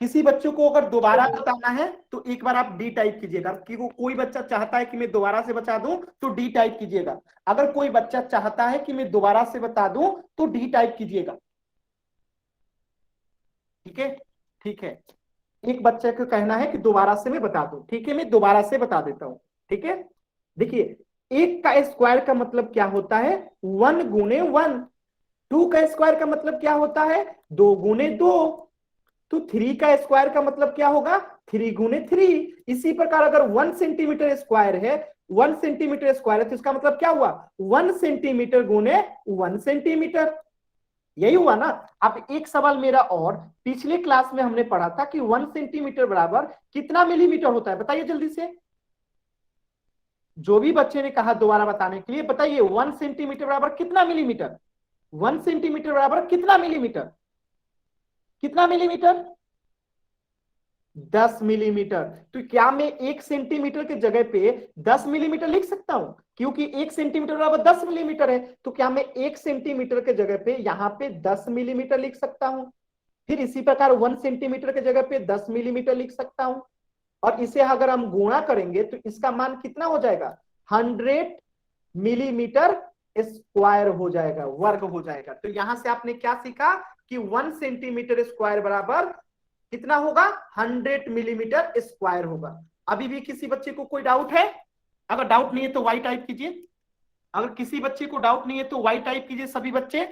किसी बच्चों को अगर दोबारा बताना है तो एक बार आप डी टाइप कीजिएगा। क्योंकि कोई बच्चा चाहता है कि मैं दोबारा से बता दूं तो डी टाइप कीजिएगा। अगर कोई बच्चा चाहता है कि मैं दोबारा से बता दूं तो डी टाइप कीजिएगा। ठीक है, ठीक है। एक बच्चे को कहना है कि दोबारा से मैं बता दूं। ठीक है, मैं दोबारा से बता देता हूं। ठीक है, देखिए 1 का स्क्वायर का मतलब क्या होता है? 1 गुणे 1। 2 का स्क्वायर का मतलब क्या होता है? 2 गुणे 2। तो 3 का स्क्वायर का मतलब क्या होगा? 3 गुणे 3। इसी प्रकार अगर 1 सेंटीमीटर स्क्वायर है, 1 सेंटीमीटर स्क्वायर है तो इसका मतलब क्या हुआ? 1 सेंटीमीटर गुणे 1 सेंटीमीटर। यही हुआ ना। अब एक सवाल मेरा और, पिछले क्लास में हमने पढ़ा था कि 1 सेंटीमीटर बराबर कितना मिलीमीटर होता है? बताइए जल्दी से। जो भी बच्चे ने कहा दोबारा बताने के लिए बताइए, 1 सेंटीमीटर बराबर कितना मिलीमीटर? 1 सेंटीमीटर बराबर कितना मिलीमीटर? कितना मिलीमीटर? 10 मिलीमीटर। तो क्या मैं 1 सेंटीमीटर के जगह पे 10 मिलीमीटर लिख सकता हूं? क्योंकि 1 सेंटीमीटर बराबर 10 मिलीमीटर है। तो क्या मैं 1 सेंटीमीटर के जगह पे यहां पे 10 मिलीमीटर लिख सकता हूं? फिर इसी प्रकार 1 सेंटीमीटर के जगह पे 10 मिलीमीटर लिख सकता हूं। और इसे अगर हम गुणा करेंगे तो इसका मान कितना हो जाएगा? 100 मिलीमीटर स्क्वायर हो जाएगा, वर्ग हो जाएगा। तो यहां से आपने क्या सीखा कि 1 सेंटीमीटर स्क्वायर बराबर कितना होगा? 100 मिलीमीटर स्क्वायर होगा। अभी भी किसी बच्चे को कोई डाउट है? अगर डाउट नहीं है तो वाई टाइप कीजिए। अगर किसी बच्चे को डाउट नहीं है तो वाई टाइप कीजिए सभी बच्चे।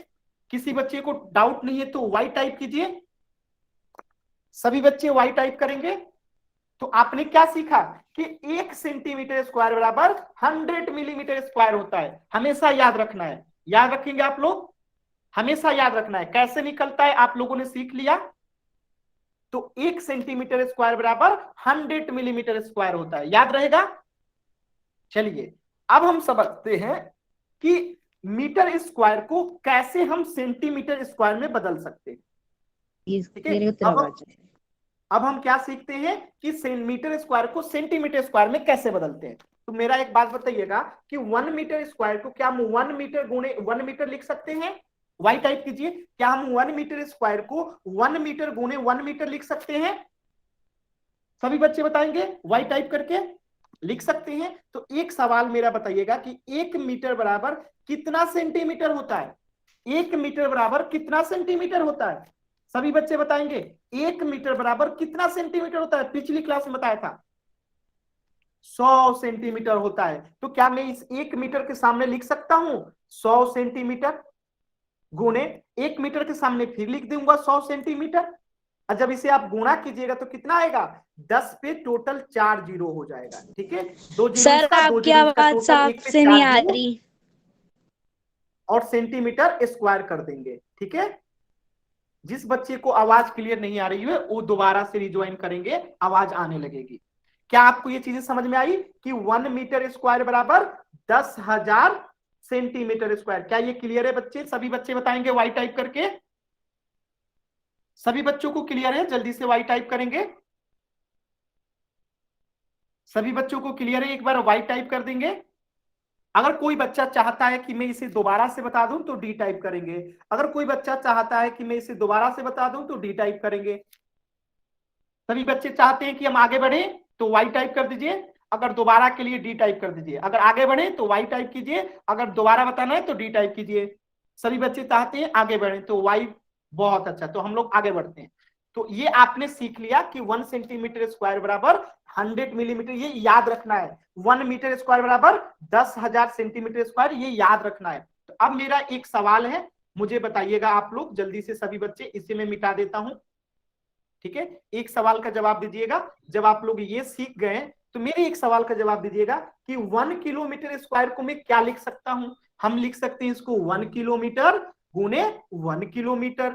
किसी बच्चे को डाउट नहीं है तो वाई टाइप कीजिए। सभी बच्चे वाई टाइप करेंगे। तो आपने क्या सीखा कि 1 सेंटीमीटर स्क्वायर बराबर 100 मिलीमीटर स्क्वायर होता है। हमेशा याद रखना है। याद रखेंगे आप लोग? हमेशा याद रखना है। कैसे निकलता है आप लोगों ने सीख लिया। तो 1 सेंटीमीटर स्क्वायर बराबर 100 मिलीमीटर स्क्वायर होता है। याद रहेगा? चलिए अब हम समझते हैं कि मीटर स्क्वायर को कैसे हम सेंटीमीटर स्क्वायर में बदल सकते हैं। ठीक है, अब हम क्या सीखते हैं कि मीटर स्क्वायर को सेंटीमीटर स्क्वायर में कैसे बदलते हैं। तो मेरा एक बात बताइएगा कि 1 मीटर स्क्वायर को क्या हम 1 मीटर गुणे 1 मीटर लिख सकते हैं? वाई टाइप कीजिए। क्या हम 1 मीटर स्क्वायर को 1 मीटर गुणे 1 मीटर लिख सकते हैं? सभी बच्चे बताएंगे वाई टाइप करके लिख सकते हैं। तो एक सवाल मेरा बताइएगा कि 1 मीटर बराबर कितना सेंटीमीटर होता है? 1 मीटर बराबर कितना सेंटीमीटर होता है? सभी बच्चे बताएंगे 1 मीटर बराबर कितना सेंटीमीटर होता है? पिछली क्लास में बताया था 100 सेंटीमीटर होता है। तो क्या मैं इस 1 मीटर के सामने लिख सकता हूं 100 सेंटीमीटर गुणे 1 मीटर के सामने फिर लिख दूंगा 100 सेंटीमीटर। और जब इसे आप गुणा कीजिएगा तो कितना आएगा? 10 पे टोटल 4 जीरो हो जाएगा। ठीक है, 2 जीरो सर इसका, 2 आपकी जीरो इसका, आवाज टोटल साफ 1 पे से 4 नहीं आ जीरो रही। और सेंटीमीटर स्क्वायर कर देंगे। ठीक है, जिस बच्चे को आवाज क्लियर नहीं आ रही है वो दोबारा से रिज्वाइन करेंगे, आवाज आने लगेगी। क्या आपको ये चीजें समझ में आई कि 1 मीटर स्क्वायर बराबर 10,000 सेंटीमीटर स्क्वायर? क्या ये क्लियर है बच्चे? सभी बच्चे बताएंगे वाई टाइप करके। सभी बच्चों को क्लियर है? जल्दी से वाई टाइप करेंगे। सभी बच्चों को क्लियर है? एक बार वाई टाइप कर देंगे। अगर कोई बच्चा चाहता है कि मैं इसे दोबारा से बता दूं तो डी टाइप करेंगे। अगर कोई बच्चा चाहता है कि मैं इसे दोबारा से बता दूं तो डी टाइप करेंगे। सभी बच्चे चाहते हैं कि हम आगे बढ़े तो वाई टाइप कर दीजिए, अगर दोबारा के लिए डी टाइप कर दीजिए, अगर आगे बढ़े तो वाई टाइप कीजिए, अगर दोबारा बताना है तो डी टाइप कीजिए। सभी बच्चे चाहते हैं आगे बढ़े तो वाई, बहुत अच्छा, तो हम लोग आगे बढ़ते हैं। तो ये आपने सीख लिया कि 1 सेंटीमीटर स्क्वायर बराबर 100 मिलीमीटर, ये याद रखना है। 1 मीटर स्क्वायर बराबर 10,000 सेंटीमीटर स्क्वायर, ये याद रखना है। तो अब मेरा एक सवाल है, मुझे बताइएगा आप लोग जल्दी से सभी बच्चे, इसे मैं मिटा देता हूं, ठीक है। एक सवाल का जवाब दीजिएगा, जब आप लोग ये सीख गए तो मेरे एक सवाल का जवाब दीजिएगा कि 1 किलोमीटर स्क्वायर को मैं क्या लिख सकता हूं। हम लिख सकते हैं इसको 1 किलोमीटर गुने 1 किलोमीटर।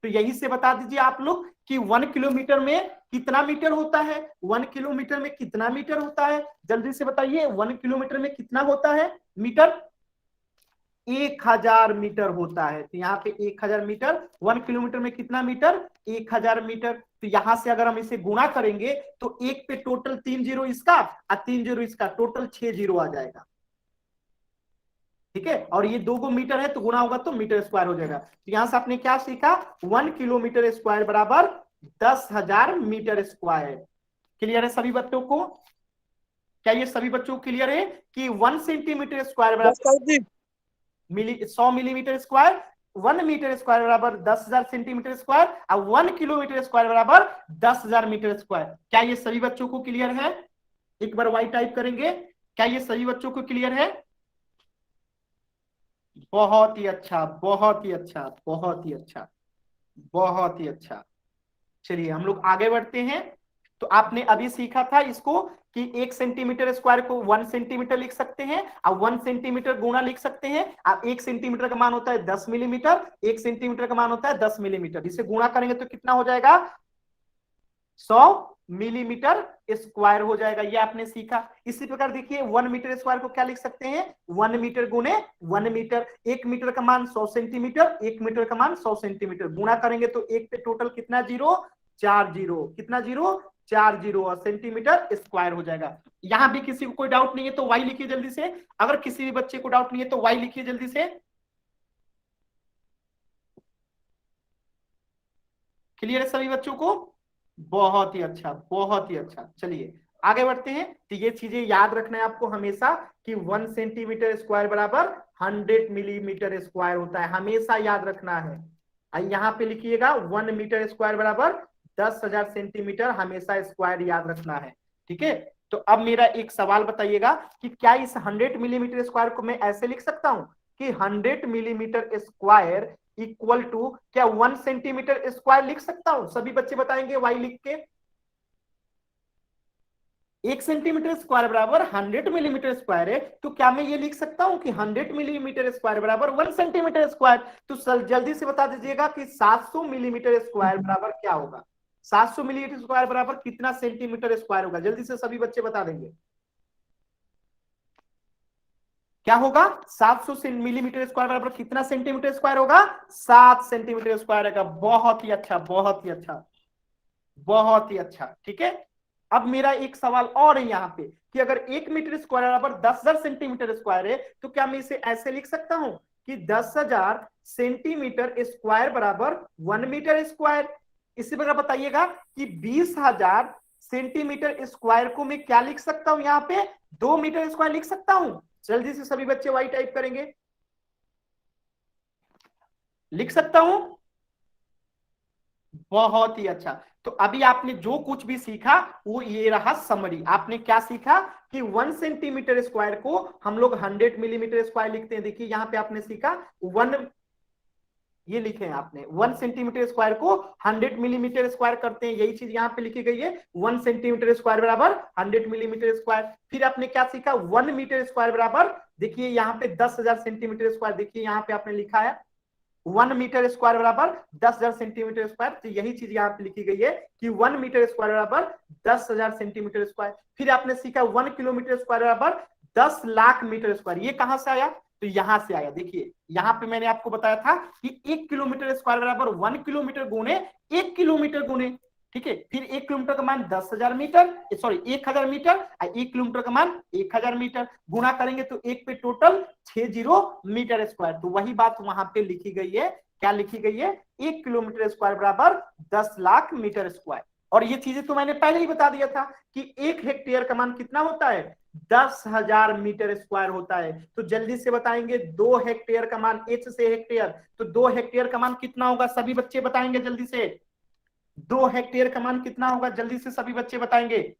तो यही से बता दीजिए आप लोग कि 1 किलोमीटर में कितना मीटर होता है, 1 किलोमीटर में कितना मीटर होता है, जल्दी से बताइए 1 किलोमीटर में कितना होता है मीटर, 1000 मीटर होता है। तो यहाँ पे 1000 मीटर, 1 किलोमीटर में कितना मीटर, 1000 मीटर। तो यहां से अगर हम इसे गुणा करेंगे तो एक पे टोटल 3 जीरो इसका और 3 जीरो इसका, टोटल 6 जीरो आ जाएगा, ठीक है। और ये 2 मीटर है तो गुणा होगा तो मीटर स्क्वायर हो जाएगा। तो यहां से आपने क्या सीखा, 1 किलोमीटर स्क्वायर बराबर 10,000 मीटर स्क्वायर। क्लियर है सभी बच्चों को? क्या ये सभी बच्चों को क्लियर है कि 1 सेंटीमीटर स्क्वायर बराबर 100 मिलीमीटर स्क्वायर, 1 मीटर स्क्वायर बराबर 10,000 सेंटीमीटर स्क्वायर और 1 किलोमीटर स्क्वायर बराबर 10,000 मीटर स्क्वायर। क्या ये सभी बच्चों को क्लियर है? एक बार वाई टाइप करेंगे, क्या ये सभी बच्चों को क्लियर है? बहुत ही अच्छा, बहुत ही अच्छा, बहुत ही अच्छा, बहुत ही अच्छा। चलिए हम लोग आगे बढ़ते हैं। तो आपने अभी सीखा था इसको कि 1 सेंटीमीटर स्क्वायर को 1 सेंटीमीटर लिख सकते हैं और 1 सेंटीमीटर गुणा लिख सकते हैं। अब 1 सेंटीमीटर का मान होता है 10 मिलीमीटर, 1 सेंटीमीटर का मान होता है 10 मिलीमीटर, इसे गुणा करेंगे तो कितना हो जाएगा, 100 मिलीमीटर स्क्वायर हो जाएगा। ये आपने सीखा। इसी प्रकार देखिए 1 मीटर स्क्वायर को क्या लिख सकते हैं, 1 मीटर गुने 1 मीटर, 1 मीटर का मान 100 सेंटीमीटर, 1 मीटर का मान 100 सेंटीमीटर, गुणा करेंगे तो एक पे टोटल कितना जीरो, 4 जीरो, कितना जीरो, 4 जीरो, और सेंटीमीटर स्क्वायर हो जाएगा। यहां भी किसी को कोई डाउट नहीं है तो वाई लिखिए जल्दी से, अगर किसी भी बच्चे को डाउट नहीं है तो वाई लिखिए जल्दी से। क्लियर है सभी बच्चों को? बहुत ही अच्छा, बहुत ही अच्छा। चलिए आगे बढ़ते हैं। तो ये चीजें याद रखना है आपको हमेशा कि 1 सेंटीमीटर स्क्वायर बराबर 100 मिलीमीटर स्क्वायर होता है, हमेशा याद रखना है। यहाँ पे लिखिएगा 1 मीटर स्क्वायर बराबर 10,000 सेंटीमीटर, हमेशा स्क्वायर याद रखना है, ठीक है। तो अब मेरा एक सवाल बताइएगा कि क्या इस 100 मिलीमीटर स्क्वायर को मैं ऐसे लिख सकता हूं कि 100 मिलीमीटर स्क्वायर इक्वल टू क्या 1 सेंटीमीटर स्क्वायर लिख सकता हूं? सभी बच्चे बताएंगे वाई लिख के। 1 सेंटीमीटर स्क्वायर बराबर 100 मिलीमीटर स्क्वायर है, तो क्या मैं ये लिख सकता हूं कि 100 मिलीमीटर स्क्वायर बराबर 1 सेंटीमीटर स्क्वायर? तो जल्दी से बता दीजिएगा कि 700 मिलीमीटर स्क्वायर बराबर क्या होगा, 700 मिलीमीटर स्क्वायर बराबर कितना सेंटीमीटर स्क्वायर होगा, जल्दी से सभी बच्चे बता देंगे क्या होगा। 700 मिलीमीटर स्क्वायर बराबर कितना सेंटीमीटर स्क्वायर होगा, 7 सेंटीमीटर स्क्वायर होगा। बहुत ही अच्छा, बहुत ही अच्छा, बहुत ही अच्छा, ठीक है। अब मेरा एक सवाल और है यहाँ पे कि अगर 1 मीटर स्क्वायर बराबर 10,000 सेंटीमीटर स्क्वायर है तो क्या मैं इसे ऐसे लिख सकता हूं कि 10,000 सेंटीमीटर स्क्वायर बराबर 1 मीटर स्क्वायर। इसी प्रकार बताइएगा कि 20,000 सेंटीमीटर स्क्वायर को मैं क्या लिख सकता हूं, यहाँ पे 2 मीटर स्क्वायर लिख सकता हूं। जल्दी से सभी बच्चे वाई टाइप करेंगे, लिख सकता हूं। बहुत ही अच्छा। तो अभी आपने जो कुछ भी सीखा वो ये रहा समरी। आपने क्या सीखा कि 1 सेंटीमीटर स्क्वायर को हम लोग 100 मिलीमीटर स्क्वायर लिखते हैं। देखिए यहाँ पे आपने सीखा 1, ये लिखे हैं आपने 1 सेंटीमीटर स्क्वायर को 100 मिलीमीटर स्क्वायर करते हैं, यही चीज यहाँ पे लिखी गई है 1 सेंटीमीटर स्क्वायर बराबर 100 मिलीमीटर स्क्वायर। फिर आपने क्या सीखा 1 मीटर स्क्वायर बराबर, देखिए यहाँ पे 10,000 सेंटीमीटर स्क्वायर, देखिए यहाँ पे आपने लिखा है 1 मीटर स्क्वायर बराबर 10,000 सेंटीमीटर स्क्वायर। तो यही चीज यहाँ पे लिखी गई है कि 1 मीटर स्क्वायर बराबर 10,000 सेंटीमीटर स्क्वायर। फिर आपने सीखा 1 किलोमीटर स्क्वायर बराबर 10 लाख मीटर स्क्वायर। ये कहां से आया, तो यहां से आया। देखिए यहाँ पे मैंने आपको बताया था कि 1 किलोमीटर स्क्वायर बराबर 1 किलोमीटर गुने 1 किलोमीटर गुने, ठीक है। फिर 1 किलोमीटर का मान 10,000 मीटर, सॉरी 1,000 मीटर, 1 किलोमीटर का मान 1,000 मीटर, गुणा करेंगे तो एक पे टोटल 60 मीटर स्क्वायर। तो वही बात वहां पे लिखी गई है, क्या लिखी गई है, 1 किलोमीटर स्क्वायर बराबर 10 लाख मीटर स्क्वायर। और ये चीजें तो मैंने पहले ही बता दिया था कि 1 हेक्टेयर का मान कितना होता है, 10,000 मीटर स्क्वायर होता है। तो जल्दी से बताएंगे 2 हेक्टेयर का मान, एच से हेक्टेयर, तो 2 हेक्टेयर का मान कितना होगा, सभी बच्चे बताएंगे जल्दी से। 2 हेक्टेयर का मान कितना होगा, जल्दी से सभी बच्चे बताएंगे,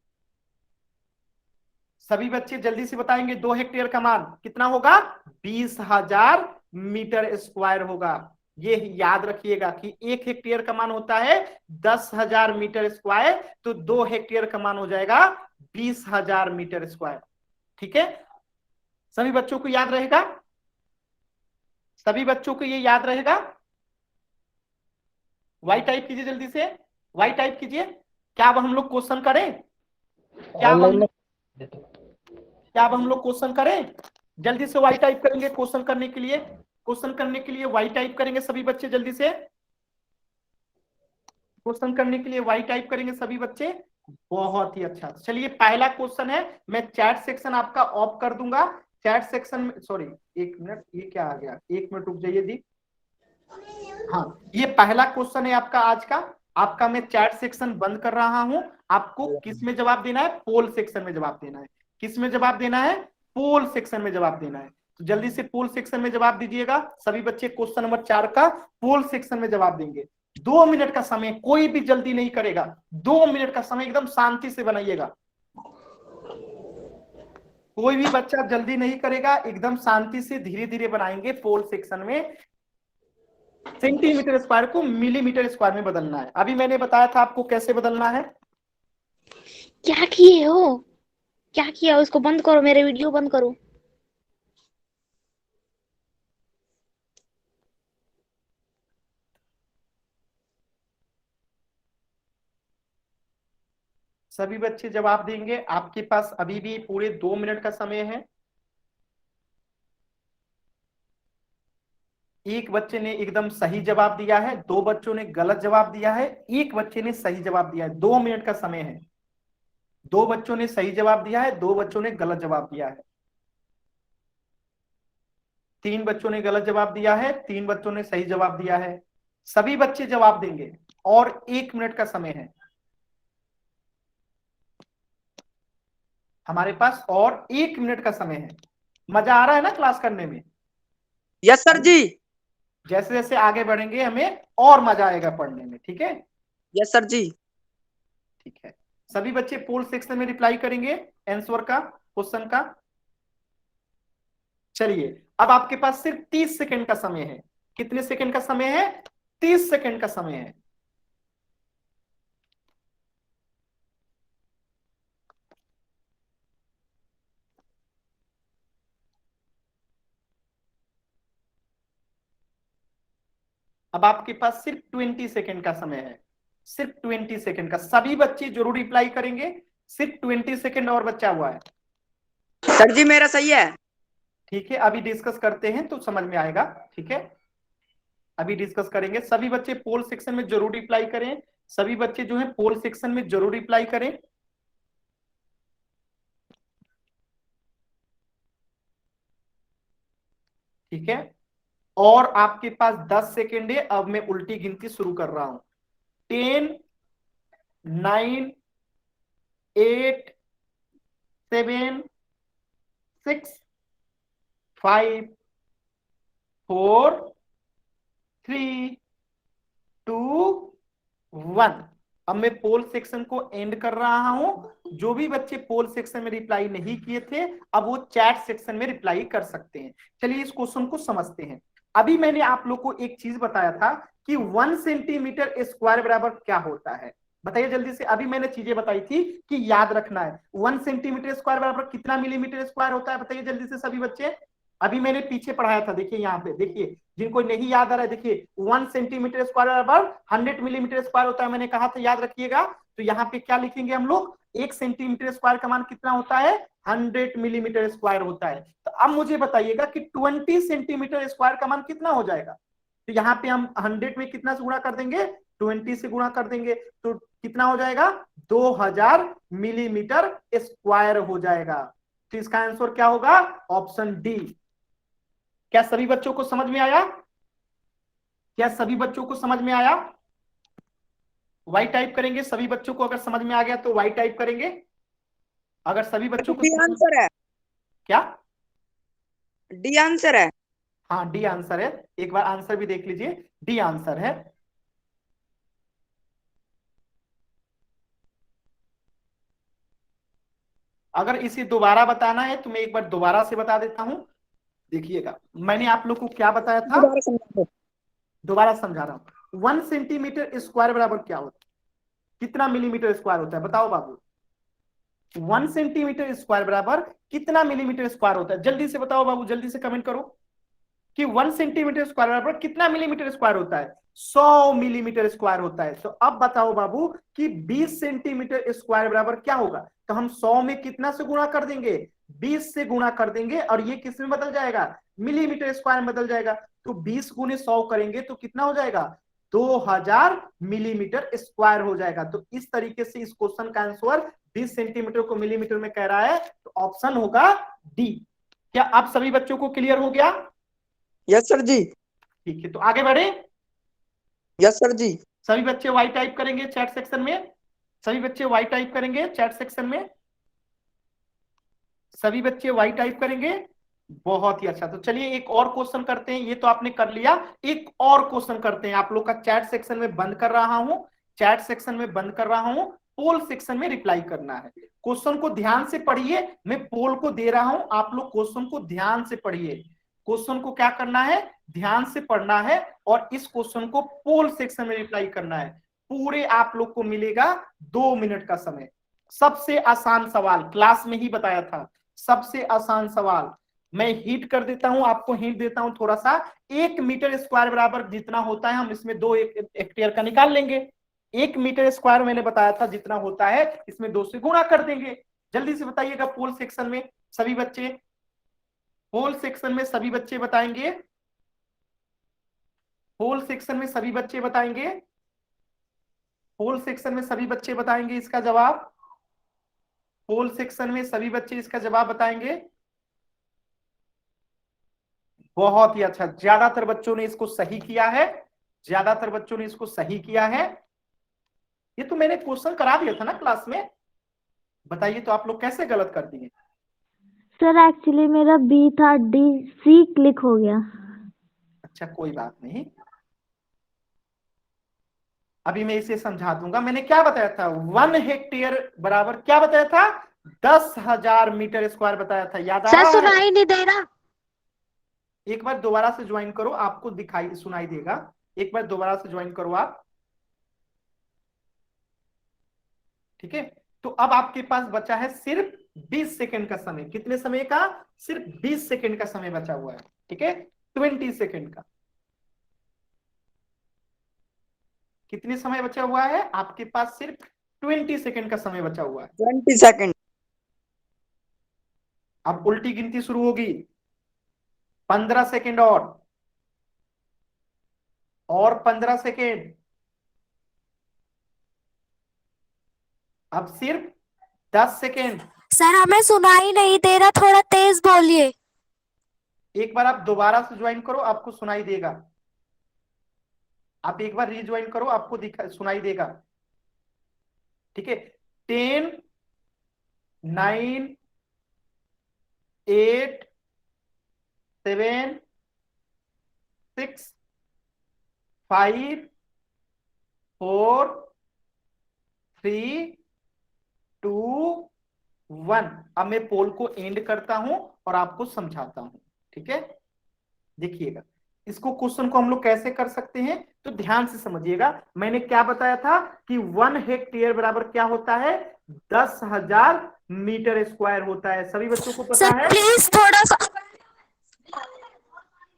सभी बच्चे जल्दी से बताएंगे 2 हेक्टेयर का मान कितना होगा, 20,000 मीटर स्क्वायर होगा। ये याद रखिएगा कि 1 हेक्टेयर का मान होता है 10,000 मीटर स्क्वायर, तो 2 हेक्टेयर का मान हो जाएगा 20,000 मीटर स्क्वायर। ठीक है, सभी बच्चों को याद रहेगा, सभी बच्चों को ये याद रहेगा। वाई टाइप कीजिए जल्दी से, वाई टाइप कीजिए। क्या अब हम लोग क्वेश्चन करें, ऑनलाइन में क्या अब हम लोग क्वेश्चन करें, जल्दी से वाई टाइप करेंगे क्वेश्चन करने के लिए, क्वेश्चन करने के लिए वाई टाइप करेंगे सभी बच्चे जल्दी से, क्वेश्चन करने के लिए वाई टाइप करेंगे सभी बच्चे। बहुत ही अच्छा, चलिए पहला क्वेश्चन है, मैं चैट सेक्शन आपका ऑफ कर दूंगा। चैट सेक्शन में, सॉरी 1 मिनट, ये क्या आ गया, 1 मिनट रुक जाइए दी। हाँ, ये पहला क्वेश्चन है आपका आज का, आपका मैं चैट सेक्शन बंद कर रहा हूं। आपको किस में जवाब देना है, पोल सेक्शन में जवाब देना है। किस में जवाब देना है, पोल सेक्शन में जवाब देना है। तो जल्दी से पोल सेक्शन में जवाब दीजिएगा सभी बच्चे, क्वेश्चन नंबर 4 का पोल सेक्शन में जवाब देंगे। 2 मिनट का समय, कोई भी जल्दी नहीं करेगा, 2 मिनट का समय एकदम शांति से बनाइएगा, कोई भी बच्चा जल्दी नहीं करेगा, एकदम शांति से धीरे धीरे बनाएंगे। पोल सेक्शन में सेंटीमीटर स्क्वायर को मिलीमीटर स्क्वायर में बदलना है। अभी मैंने बताया था आपको कैसे बदलना है। क्या किए हो, क्या किया, उसको बंद करो, मेरे वीडियो बंद करो। सभी बच्चे जवाब देंगे, आपके पास अभी भी पूरे 2 मिनट का समय है। एक बच्चे ने एकदम सही जवाब दिया है, 2 बच्चों ने गलत जवाब दिया है, एक बच्चे ने सही जवाब दिया है। 2 मिनट का समय है, 2 बच्चों ने सही जवाब दिया है, 2 बच्चों ने गलत जवाब दिया है, 3 बच्चों ने गलत जवाब दिया है, 3 बच्चों ने सही जवाब दिया है। सभी बच्चे जवाब देंगे और 1 मिनट का समय है हमारे पास, और 1 मिनट का समय है। मजा आ रहा है ना क्लास करने में? यस सर जी। जैसे जैसे आगे बढ़ेंगे हमें और मजा आएगा पढ़ने में, ठीक है? यस सर जी। ठीक है, सभी बच्चे पोल सेक्शन में रिप्लाई करेंगे आंसर का, क्वेश्चन का। चलिए, अब आपके पास सिर्फ 30 सेकंड का समय है। कितने सेकंड का समय है, 30 सेकंड का समय है। अब आपके पास सिर्फ 20 सेकंड का समय है, सिर्फ 20 सेकंड का। सभी बच्चे जरूर रिप्लाई करेंगे, सिर्फ 20 सेकंड और बचा हुआ है। सर जी मेरा सही है। ठीक है, अभी डिस्कस करते हैं तो समझ में आएगा। ठीक है, अभी डिस्कस करेंगे। सभी बच्चे पोल सेक्शन में जरूर रिप्लाई करें, सभी बच्चे जो है पोल सेक्शन में जरूर रिप्लाई करें। ठीक है, और आपके पास 10 सेकेंड है। अब मैं उल्टी गिनती शुरू कर रहा हूं। 10, 9, 8, 7, 6, 5, 4, 3, 2, 1। अब मैं पोल सेक्शन को एंड कर रहा हूं। जो भी बच्चे पोल सेक्शन में रिप्लाई नहीं किए थे, अब वो चैट सेक्शन में रिप्लाई कर सकते हैं। चलिए इस क्वेश्चन को समझते हैं। अभी मैंने आप लोग को एक चीज बताया था कि 1 सेंटीमीटर स्क्वायर बराबर क्या होता है। बताइए जल्दी से, अभी मैंने चीजें बताई थी कि याद रखना है। 1 सेंटीमीटर स्क्वायर बराबर कितना मिलीमीटर स्क्वायर होता है, बताइए जल्दी से सभी बच्चे। अभी मैंने पीछे पढ़ाया था, देखिए यहाँ पे, देखिए जिनको नहीं याद आ रहा है, देखिए 1 सेंटीमीटर स्क्वायर बराबर 100 मिलीमीटर स्क्वायर होता है, मैंने कहा था याद रखिएगा। तो यहाँ पे क्या लिखेंगे हम लोग, 1 सेंटीमीटर स्क्वायर का मान कितना होता है, 100 मिलीमीटर स्क्वायर होता है। तो अब मुझे बताइएगा कि 20 सेंटीमीटर स्क्वायर का मान कितना हो जाएगा। तो यहाँ पे हम 100 में कितना से गुणा कर देंगे, 20 से गुणा कर देंगे, तो कितना हो जाएगा, 2000 मिलीमीटर स्क्वायर हो जाएगा। तो इसका आंसर क्या होगा, ऑप्शन डी। क्या सभी बच्चों को समझ में आया, क्या सभी बच्चों को समझ में आया? वाई टाइप करेंगे सभी बच्चों को, अगर समझ में आ गया तो वाई टाइप करेंगे, अगर सभी बच्चों को डी आंसर है, क्या? डी आंसर है। हाँ डी आंसर है, एक बार आंसर भी देख लीजिए, डी आंसर है। अगर इसे दोबारा बताना है तो मैं एक बार दोबारा से बता देता हूं, देखिएगा मैंने आप लोग को क्या बताया था, दोबारा समझा दो। दोबारा समझा रहा हूं। 1 सेंटीमीटर स्क्वायर बराबर क्या होता है, कितना मिलीमीटर स्क्वायर होता है, बताओ बाबू। 1 सेंटीमीटर स्क्वायर बराबर कितना मिलीमीटर स्क्वायर होता है, जल्दी से बताओ बाबू, जल्दी से कमेंट करो कि 1 सेंटीमीटर स्क्वायर बराबर कितना मिलीमीटर स्क्वायर होता है। 100 मिलीमीटर स्क्वायर होता है। तो अब बताओ बाबू कि 20 सेंटीमीटर स्क्वायर बराबर क्या होगा, तो हम 100 में कितना से गुणा कर देंगे, 20 से गुणा कर देंगे, और ये किस में बदल जाएगा, मिलीमीटर स्क्वायर में बदल जाएगा। तो 20 गुने 100 करेंगे तो कितना हो जाएगा, 2000 मिलीमीटर स्क्वायर हो जाएगा। तो इस तरीके से इस क्वेश्चन का आंसर 20 सेंटीमीटर को मिलीमीटर में कह रहा है, तो ऑप्शन होगा डी। क्या आप सभी बच्चों को क्लियर हो गया? यस सर जी। ठीक है, तो आगे बढ़े। यस सर जी। सभी बच्चे वाई टाइप करेंगे चैट सेक्शन में, सभी बच्चे वाई टाइप करेंगे चैट सेक्शन में, सभी बच्चे वाई टाइप करेंगे। बहुत ही अच्छा, तो चलिए एक और क्वेश्चन करते हैं, ये तो आपने कर लिया, एक और क्वेश्चन करते हैं। आप लोग का चैट सेक्शन में बंद कर रहा हूं, चैट सेक्शन में बंद कर रहा हूं, पोल सेक्शन में रिप्लाई करना है। क्वेश्चन को ध्यान से पढ़िए, मैं पोल को दे रहा हूं, आप लोग क्वेश्चन को ध्यान से पढ़िए। क्वेश्चन को क्या करना है, ध्यान से पढ़ना है, और इस क्वेश्चन को पोल सेक्शन में रिप्लाई करना है। पूरे आप लोग को मिलेगा 2 मिनट का समय। सबसे आसान सवाल क्लास में ही बताया था, सबसे आसान सवाल। मैं हिट कर देता हूं, आपको हिंट देता हूं थोड़ा सा। 1 मीटर स्क्वायर बराबर जितना होता है, हम इसमें 2 हेक्टेयर का निकाल लेंगे। 1 मीटर स्क्वायर मैंने बताया था जितना होता है, इसमें 2 से गुणा कर देंगे। जल्दी से बताइएगा पोल सेक्शन में सभी बच्चे, पोल सेक्शन में सभी बच्चे बताएंगे, पोल सेक्शन में सभी बच्चे बताएंगे, पोल सेक्शन में सभी बच्चे बताएंगे इसका जवाब, पोल सेक्शन में सभी बच्चे इसका जवाब बताएंगे। बहुत ही अच्छा, ज्यादातर बच्चों ने इसको सही किया है, ज्यादातर बच्चों ने इसको सही किया है। ये तो मैंने क्वेश्चन करा दिया था ना क्लास में, बताइए तो आप लोग कैसे गलत कर दिए। सर एक्चुअली मेरा बी था, डी सी क्लिक हो गया। अच्छा कोई बात नहीं, अभी मैं इसे समझा दूंगा। मैंने क्या बताया था, 1 हेक्टेयर बराबर क्या बताया था, 10,000 मीटर स्क्वायर बताया था, याद आ सर रहा है? सुनाई नहीं दे रहा। एक बार दोबारा से ज्वाइन करो, आपको दिखाई सुनाई देगा। एक बार दोबारा से ज्वाइन करो आप, ठीक है। तो अब आपके पास बचा है सिर्फ 20 सेकंड का समय। कितने समय का, सिर्फ 20 सेकंड का समय बचा हुआ है, ठीक है, 20 सेकंड का। कितने समय बचा हुआ है आपके पास, सिर्फ 20 सेकंड का समय बचा हुआ है। 20 सेकंड। अब उल्टी गिनती शुरू होगी, 15 सेकंड और 15 सेकंड, अब सिर्फ 10 सेकंड। सर हमें सुनाई नहीं दे रहा, थोड़ा तेज बोलिए। एक बार आप दोबारा से ज्वाइन करो, आपको सुनाई देगा। आप एक बार रीज्वाइन करो, आपको सुनाई देगा, ठीक है। 10 9 8 7 6 5 4 3 2 1। अब मैं पोल को एंड करता हूं और आपको समझाता हूं, ठीक है। देखिएगा इसको, क्वेश्चन को हम लोग कैसे कर सकते हैं, तो ध्यान से समझिएगा। मैंने क्या बताया था कि 1 हेक्टेयर बराबर क्या होता है, 10,000 मीटर स्क्वायर होता है। सभी बच्चों को पता सर है। प्लीज थोड़ा सा।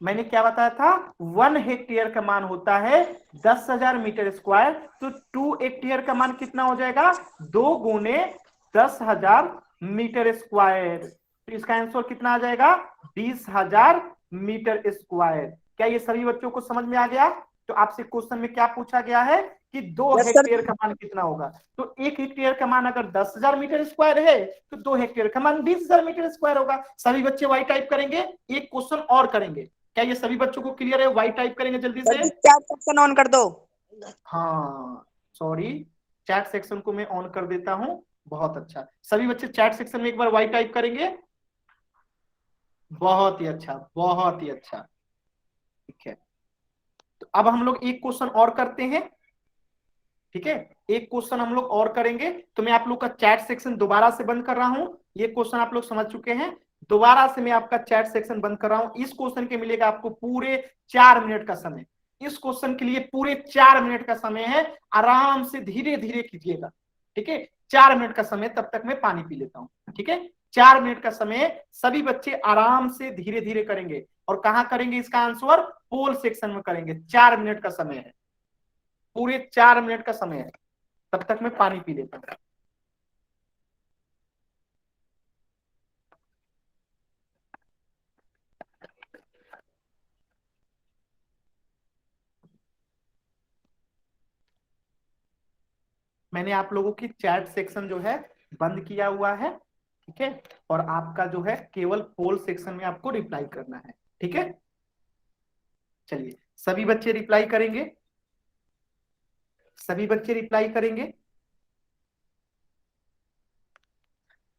मैंने क्या बताया था, 1 हेक्टेयर का मान होता है 10,000 मीटर स्क्वायर। तो 2 हेक्टेयर का मान कितना हो जाएगा, 2 गुने 10,000 मीटर स्क्वायर। तो इसका आंसर कितना आ जाएगा, 20,000 मीटर स्क्वायर। क्या ये सभी बच्चों को समझ में आ गया? तो आपसे क्वेश्चन में क्या पूछा गया है कि 2 Yes, sir. हेक्टेयर का मान कितना होगा। तो 1 हेक्टेयर का मान अगर 10,000 मीटर स्क्वायर है, तो 2 हेक्टेयर का मान 20,000 मीटर स्क्वायर होगा। सभी बच्चे वाई टाइप करेंगे। एक क्वेश्चन और करेंगे, क्या ये सभी बच्चों को क्लियर है? वाई टाइप करेंगे जल्दी सर से। जी चैट सेक्शन ऑन कर दो। हाँ सॉरी, चैट सेक्शन को मैं ऑन कर देता हूं। बहुत अच्छा, सभी बच्चे चैट सेक्शन में एक बार वाई टाइप करेंगे। बहुत ही अच्छा, बहुत ही अच्छा। ठीक है, तो अब हम लोग एक क्वेश्चन और करते हैं। ठीक है, एक क्वेश्चन हम लोग और करेंगे। तो मैं आप लोग का चैट सेक्शन दोबारा से बंद कर रहा हूं। ये क्वेश्चन आप लोग समझ चुके हैं, दोबारा से मैं आपका चैट सेक्शन बंद कर रहा हूं। इस क्वेश्चन के मिलेगा आपको पूरे 4 मिनट का समय। इस क्वेश्चन के लिए पूरे 4 मिनट का समय है, आराम से धीरे धीरे कीजिएगा। ठीक है, 4 मिनट का समय, तब तक मैं पानी पी लेता हूं। ठीक है, 4 मिनट का समय, सभी बच्चे आराम से धीरे धीरे करेंगे। और कहां करेंगे इसका आंसर? पोल सेक्शन में करेंगे। 4 मिनट का समय है, पूरे 4 मिनट का समय है, तब तक मैं पानी पी लेता हूं। मैंने आप लोगों की चैट सेक्शन जो है बंद किया हुआ है। ठीक है, और आपका जो है केवल पोल सेक्शन में आपको रिप्लाई करना है। ठीक है, चलिए सभी बच्चे रिप्लाई करेंगे, सभी बच्चे रिप्लाई करेंगे।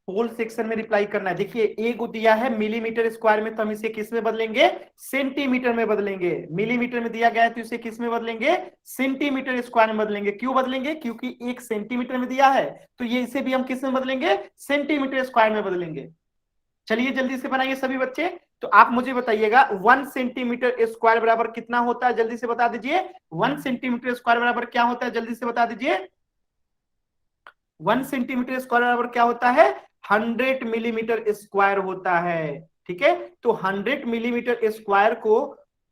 पोल सेक्शन में रिप्लाई करना है। देखिए ए को दिया है मिलीमीटर स्क्वायर में, तो हम इसे किस में बदलेंगे? सेंटीमीटर में बदलेंगे। मिलीमीटर में दिया गया है तो इसे किस में बदलेंगे? सेंटीमीटर स्क्वायर में बदलेंगे। क्यों बदलेंगे? क्योंकि 1 सेंटीमीटर में दिया है, तो ये इसे भी हम किस में बदलेंगे? सेंटीमीटर स्क्वायर में बदलेंगे। चलिए जल्दी से बनाइए सभी बच्चे। तो आप मुझे बताइएगा 1 सेंटीमीटर स्क्वायर बराबर कितना होता है? जल्दी से बता दीजिए। 1 सेंटीमीटर स्क्वायर बराबर क्या होता है? जल्दी से बता दीजिए। 1 सेंटीमीटर स्क्वायर बराबर क्या होता है? 100 मिलीमीटर स्क्वायर होता है। ठीक है, तो 100 मिलीमीटर स्क्वायर को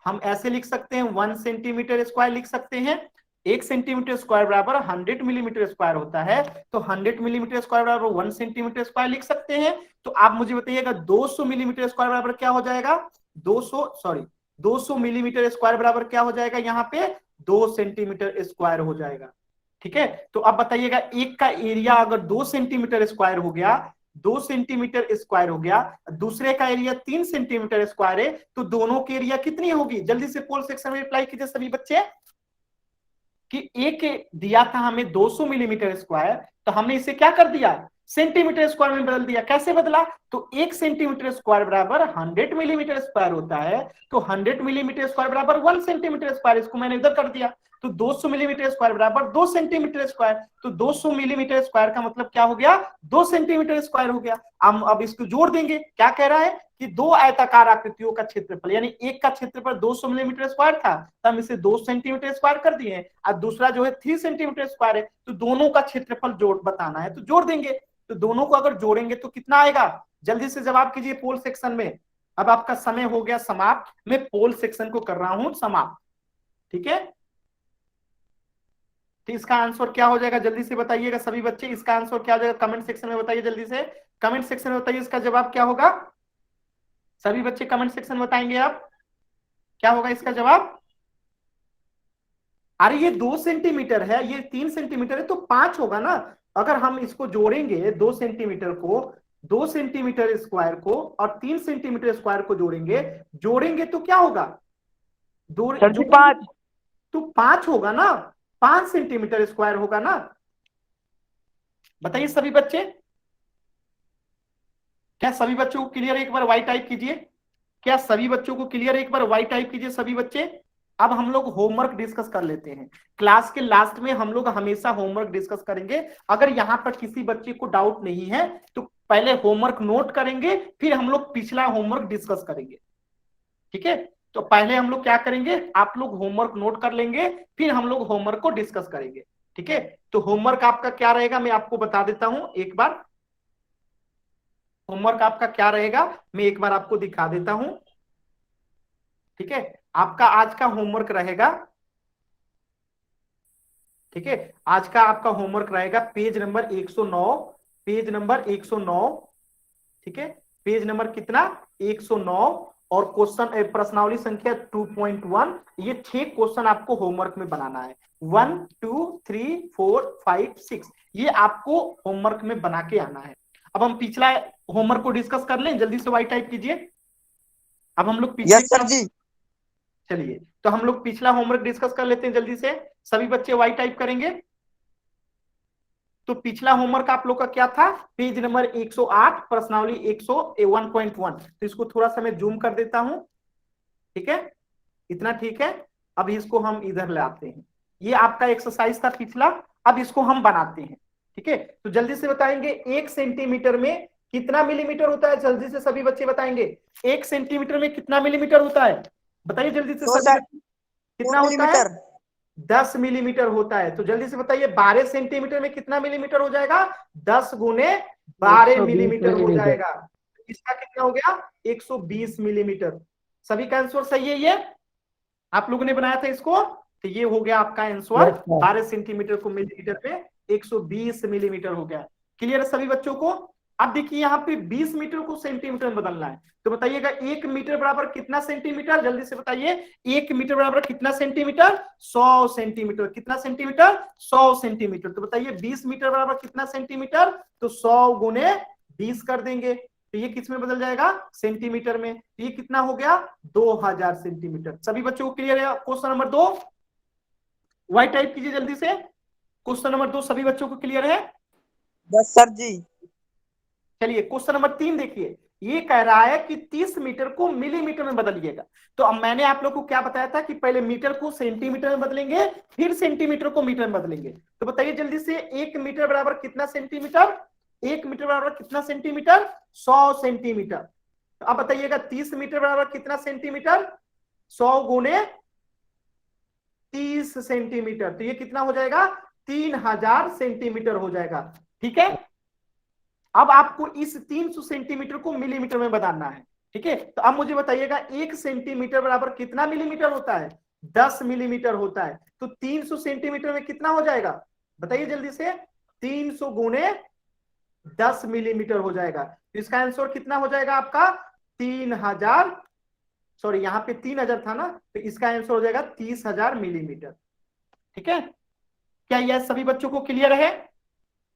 हम ऐसे लिख सकते हैं, 1 सेंटीमीटर स्क्वायर लिख सकते हैं। 1 सेंटीमीटर स्क्वायर बराबर 100 मिलीमीटर स्क्वायर होता है, तो 100 मिलीमीटर स्क्वायर बराबर 1 सेंटीमीटर स्क्वायर लिख सकते हैं। तो आप मुझे बताइएगा 200 मिलीमीटर स्क्वायर बराबर क्या हो जाएगा? 200 मिलीमीटर स्क्वायर बराबर क्या हो जाएगा? यहाँ पे 2 सेंटीमीटर स्क्वायर हो जाएगा। ठीक है, तो अब बताइएगा एक का एरिया अगर 2 सेंटीमीटर स्क्वायर हो गया, 2 सेंटीमीटर स्क्वायर हो गया, दूसरे का एरिया 3 सेंटीमीटर स्क्वायर है, तो दोनों की एरिया कितनी होगी? जल्दी से पोल सेक्शन में रिप्लाई कीजिए सभी बच्चे। कि एक दिया था हमें 200 मिलीमीटर स्क्वायर, तो हमने इसे क्या कर दिया? सेंटीमीटर स्क्वायर में बदल दिया। कैसे बदला? तो 1 सेंटीमीटर स्क्वायर बराबर 100 मिलीमीटर स्क्वायर होता है, तो 100 मिलीमीटर स्क्वायर बराबर 1 सेंटीमीटर स्क्वायर, इसको मैंने इधर कर दिया। तो 200 मिलीमीटर स्क्वायर बराबर 2 सेंटीमीटर स्क्वायर, तो 200 मिलीमीटर स्क्वायर का मतलब क्या हो गया? 2 सेंटीमीटर स्क्वायर हो गया। हम अब इसको जोड़ देंगे। क्या कह रहा है? कि 2 आयताकार आकृतियों का क्षेत्रफल, यानी एक का क्षेत्रफल 200 मिलीमीटर स्क्वायर था, तो हम इसे 2 सेंटीमीटर स्क्वायर कर दिए, और दूसरा जो है 3 सेंटीमीटर स्क्वायर है, तो दोनों का क्षेत्रफल जोड़ बताना है, तो जोड़ देंगे। तो दोनों को अगर जोड़ेंगे तो कितना आएगा? जल्दी से जवाब कीजिए पोल सेक्शन में। अब आपका समय हो गया समाप्त, मैं पोल सेक्शन को कर रहा हूं समाप्त। ठीक है, तो इसका आंसर क्या हो जाएगा? जल्दी से बताइएगा सभी बच्चे, इसका आंसर क्या हो जाएगा? कमेंट सेक्शन में बताइए, जल्दी से कमेंट सेक्शन में बताइए इसका जवाब क्या होगा। सभी बच्चे कमेंट सेक्शन में बताएंगे आप क्या होगा इसका जवाब। अरे ये 2 सेंटीमीटर है, ये 3 सेंटीमीटर है, तो 5 होगा ना। अगर हम इसको जोड़ेंगे 2 सेंटीमीटर को, 2 सेंटीमीटर स्क्वायर को और 3 सेंटीमीटर स्क्वायर को जोड़ेंगे तो क्या होगा? सर जी 5। तो 5 होगा ना, 5 सेंटीमीटर स्क्वायर होगा ना। बताइए सभी बच्चे, क्या सभी बच्चों को क्लियर? एक बार वाई टाइप कीजिए। क्या सभी बच्चों को क्लियर? एक बार वाई टाइप कीजिए सभी बच्चे। अब हम लोग होमवर्क डिस्कस कर लेते हैं। क्लास के लास्ट में हम लोग हमेशा होमवर्क डिस्कस करेंगे। अगर यहां पर किसी बच्चे को डाउट नहीं है तो पहले होमवर्क नोट करेंगे, फिर हम लोग पिछला होमवर्क डिस्कस करेंगे। ठीक है, तो पहले हम लोग क्या करेंगे? आप लोग होमवर्क नोट कर लेंगे, फिर हम लोग होमवर्क को डिस्कस करेंगे। ठीक है, तो होमवर्क आपका क्या रहेगा मैं आपको बता देता हूं एक बार। होमवर्क आपका क्या रहेगा मैं एक बार आपको दिखा देता हूं। ठीक है, आपका आज का होमवर्क रहेगा, ठीक है, आज का आपका होमवर्क रहेगा पेज नंबर 109, पेज नंबर 109। ठीक है, पेज नंबर कितना? 109। और क्वेश्चन प्रश्नावली संख्या 2.1। ये 6 क्वेश्चन आपको होमवर्क में बनाना है। 1 2 3 4 5 6, ये आपको होमवर्क में बना के आना है। अब हम पिछला होमवर्क को डिस्कस कर लें, जल्दी से वाई टाइप कीजिए। अब हम लोग यस सर जी। चलिए तो हम लोग पिछला होमवर्क डिस्कस कर लेते हैं जल्दी से। सभी बच्चे वाई टाइप करेंगे। तो पिछला होमवर्क आप लोग का क्या था, पेज नंबर 108 प्रश्नावली 101.1। तो इसको थोड़ा सा मैं जूम कर देता हूं, ठीक है, इतना ठीक है। अब इसको हम इधर ले आते हैं, ये आपका एक्सरसाइज था पिछला, अब इसको हम बनाते हैं, ठीक है। तो जल्दी से बताएंगे 1 सेंटीमीटर में कितना मिलीमीटर होता है, जल्दी से सभी बच्चे बताएंगे 1 सेंटीमीटर में कितना मिलीमीटर होता है, बताइए जल्दी से सभी बच्चे। कितना होता है, 10 मिलीमीटर होता है। तो जल्दी से बताइए 12 सेंटीमीटर में कितना मिलीमीटर हो जाएगा, 10 गुने 12 मिलीमीटर हो जाएगा। इसका कितना हो गया, 120 मिलीमीटर। सभी का आंसर सही है, ये आप लोगों ने बनाया था इसको, तो ये हो गया आपका आंसर। 12 सेंटीमीटर को मिलीमीटर में 120 मिलीमीटर हो गया। क्लियर है सभी बच्चों को। अब देखिए यहाँ पे 20 मीटर को सेंटीमीटर में बदलना है, तो बताइएगा 1 मीटर बराबर कितना सेंटीमीटर, जल्दी से बताइए 1 मीटर बराबर कितना सेंटीमीटर, 100 सेंटीमीटर। कितना सेंटीमीटर, 100 सेंटीमीटर। तो बताइए 20 मीटर बराबर कितना सेंटीमीटर, तो 100 गुने 20 कर देंगे, तो ये किस में बदल जाएगा, सेंटीमीटर में। तो ये कितना हो गया, 2000 सेंटीमीटर। सभी बच्चों को क्लियर है। क्वेश्चन नंबर 2 व्हाइट टाइप कीजिए जल्दी से। क्वेश्चन नंबर 2 सभी बच्चों को क्लियर है। यस सर जी। चलिए क्वेश्चन नंबर 3 देखिए, ये कह रहा है कि 30 मीटर को मिलीमीटर में बदलिएगा। तो अब मैंने आप लोग को क्या बताया था कि पहले मीटर को सेंटीमीटर में बदलेंगे, फिर सेंटीमीटर को मीटर में बदलेंगे। तो बताइए जल्दी से 1 मीटर बराबर कितना सेंटीमीटर, 1 मीटर बराबर कितना सेंटीमीटर, 100 सेंटीमीटर। तो अब बताइएगा 30 मीटर बराबर कितना सेंटीमीटर, 100 गुने 30 सेंटीमीटर। तो ये कितना हो जाएगा, 3000 सेंटीमीटर हो जाएगा, ठीक है। अब आपको इस 300 सेंटीमीटर को मिलीमीटर में बदलना है, ठीक है। तो अब मुझे बताइएगा 1 सेंटीमीटर बराबर कितना मिलीमीटर होता है, 10 मिलीमीटर होता है। तो 300 सेंटीमीटर में कितना हो जाएगा, बताइए जल्दी से, 300 गुने 10 मिलीमीटर हो जाएगा। तो इसका आंसर कितना हो जाएगा आपका, 3000, सॉरी यहाँ पे 3000 था ना, तो इसका आंसर हो जाएगा 30,000 मिलीमीटर, ठीक है। क्या यह सभी बच्चों को क्लियर है।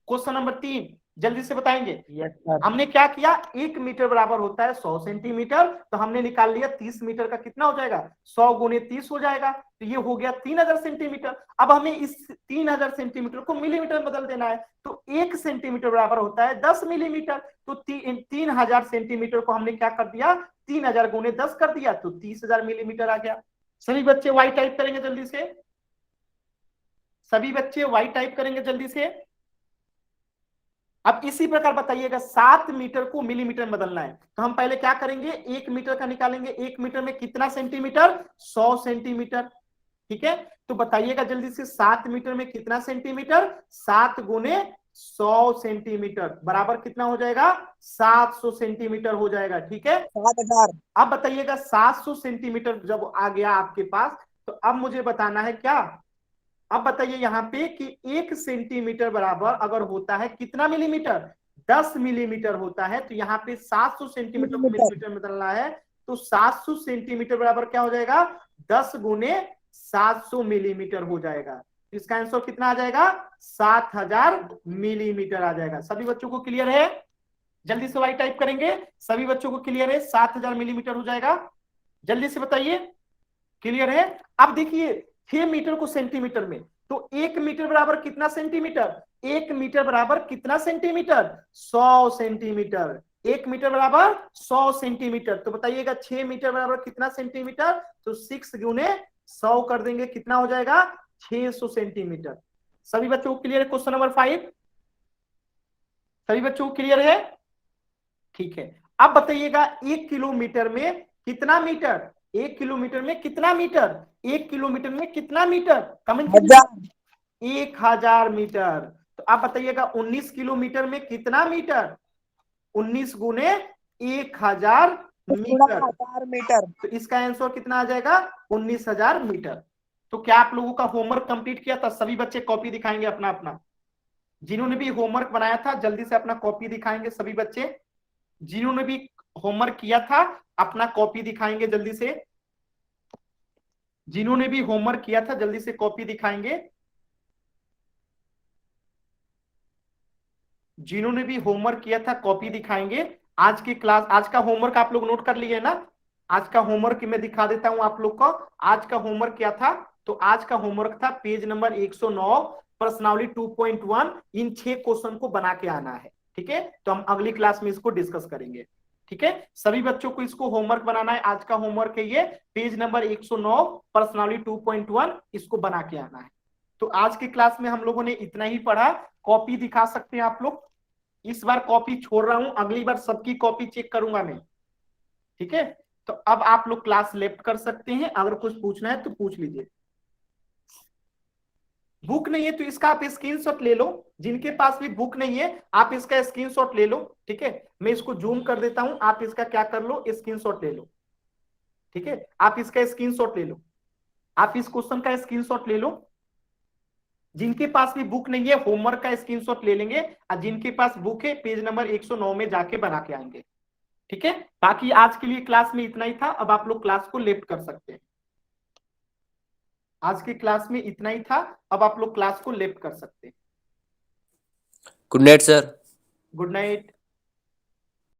क्वेश्चन नंबर 3 जल्दी से बताएंगे। Yes sir. हमने क्या किया, 1 मीटर बराबर होता है 100 सेंटीमीटर, तो हमने निकाल लिया 30 मीटर का कितना हो जाएगा, 100 गुने 30 हो जाएगा, तो ये हो गया 3000 सेंटीमीटर। अब हमें इस 3000 सेंटीमीटर को मिलीमीटर में बदल देना है। तो 1 सेंटीमीटर बराबर होता है 10 मिलीमीटर। तो 3000 सेंटीमीटर को हमने क्या कर दिया, 3000 गुने 10 कर दिया, तो 30,000 मिलीमीटर आ गया। सभी बच्चे वाई टाइप करेंगे जल्दी से, सभी बच्चे वाई टाइप करेंगे जल्दी से। अब इसी प्रकार बताइएगा 7 मीटर को मिलीमीटर में बदलना है। तो हम पहले क्या करेंगे, 1 मीटर का निकालेंगे, 1 मीटर में कितना सेंटीमीटर, 100 सेंटीमीटर, ठीक है। तो बताइएगा जल्दी से 7 मीटर में कितना सेंटीमीटर, 7 गुने 100 सेंटीमीटर बराबर कितना हो जाएगा, 700 सेंटीमीटर हो जाएगा, ठीक है। 7000। अब बताइएगा 700 सेंटीमीटर जब आ गया आपके पास, तो अब मुझे बताना है क्या, अब बताइए यहाँ पे कि 1 सेंटीमीटर बराबर अगर होता है कितना मिलीमीटर, 10 मिलीमीटर होता है। तो यहाँ पे 700 सेंटीमीटर को मिलीमीटर में बदलना है, तो 700 सेंटीमीटर बराबर क्या हो जाएगा, 10 गुने 700 मिलीमीटर हो जाएगा। इसका आंसर कितना आ जाएगा, 7000 मिलीमीटर आ जाएगा। सभी बच्चों को क्लियर है, जल्दी से वाई टाइप करेंगे। सभी बच्चों को क्लियर है, 7000 मिलीमीटर हो जाएगा, जल्दी से बताइए क्लियर है। अब देखिए 6 मीटर को सेंटीमीटर में, तो 1 मीटर बराबर कितना सेंटीमीटर, 1 मीटर बराबर कितना सेंटीमीटर, 100 सेंटीमीटर। 1 मीटर बराबर 100 सेंटीमीटर। तो बताइएगा 6 मीटर बराबर कितना सेंटीमीटर, तो 6 गुने 100 कर देंगे, कितना हो जाएगा, 600 सेंटीमीटर। सभी बच्चों को क्लियर है। क्वेश्चन नंबर 5 सभी बच्चों को क्लियर है, ठीक है। अब बताइएगा 1 किलोमीटर में कितना मीटर, 1 किलोमीटर में कितना मीटर, 1 किलोमीटर में कितना मीटर, कमेंट कीजिए। 1000 मीटर। तो आप बताइएगा 19 किलोमीटर में कितना मीटर, 19 गुने 1000 मीटर। तो इसका आंसर कितना आ जाएगा, 19,000 मीटर। तो क्या आप लोगों का होमवर्क कंप्लीट किया था, सभी बच्चे कॉपी दिखाएंगे अपना अपना। जिन्होंने भी होमवर्क बनाया था जल्दी से अपना कॉपी दिखाएंगे, सभी बच्चे जिन्होंने भी होमवर्क किया था अपना कॉपी दिखाएंगे जल्दी से। जिन्होंने भी होमवर्क किया था जल्दी से कॉपी दिखाएंगे। जिन्होंने भी होमवर्क किया था कॉपी दिखाएंगे। आज की क्लास, आज का होमवर्क आप लोग नोट कर लिए ना, आज का होमवर्क मैं दिखा देता हूं आप लोग को। आज का होमवर्क क्या था, तो आज का होमवर्क था पेज नंबर 109 पर्सनालिटी 2.1 इन 6 क्वेश्चन को बना के आना है। ठीक है, तो हम अगली क्लास में इसको डिस्कस करेंगे। ठीक है, सभी बच्चों को इसको होमवर्क बनाना है। आज का होमवर्क है ये पेज नंबर 109 पर्सनालिटी 2.1 इसको बना के आना है। तो आज की क्लास में हम लोगों ने इतना ही पढ़ा। कॉपी दिखा सकते हैं आप लोग। इस बार कॉपी छोड़ रहा हूं, अगली बार सबकी कॉपी चेक करूंगा मैं। ठीक है, तो अब आप लोग क्लास लेफ्ट कर सकते हैं। अगर कुछ पूछना है तो पूछ लीजिए। बुक नहीं है तो इसका आप स्क्रीनशॉट ले लो। जिनके पास भी बुक नहीं है आप इसका स्क्रीनशॉट ले लो। ठीक है, मैं इसको जूम कर देता हूं, आप इसका क्या कर लो, स्क्रीनशॉट ले लो। ठीक है, आप इसका स्क्रीनशॉट ले लो, आप इस क्वेश्चन का स्क्रीनशॉट ले लो। जिनके पास भी बुक नहीं है होमवर्क का स्क्रीनशॉट ले लेंगे, और जिनके पास बुक है पेज नंबर 109 में जाके बना के आएंगे। ठीक है, बाकी आज के लिए क्लास में इतना ही था। अब आप लोग क्लास को लेफ्ट कर सकते हैं। आज की क्लास में इतना ही था, अब आप लोग क्लास को लेफ्ट कर सकते हैं। Good night sir. Good night.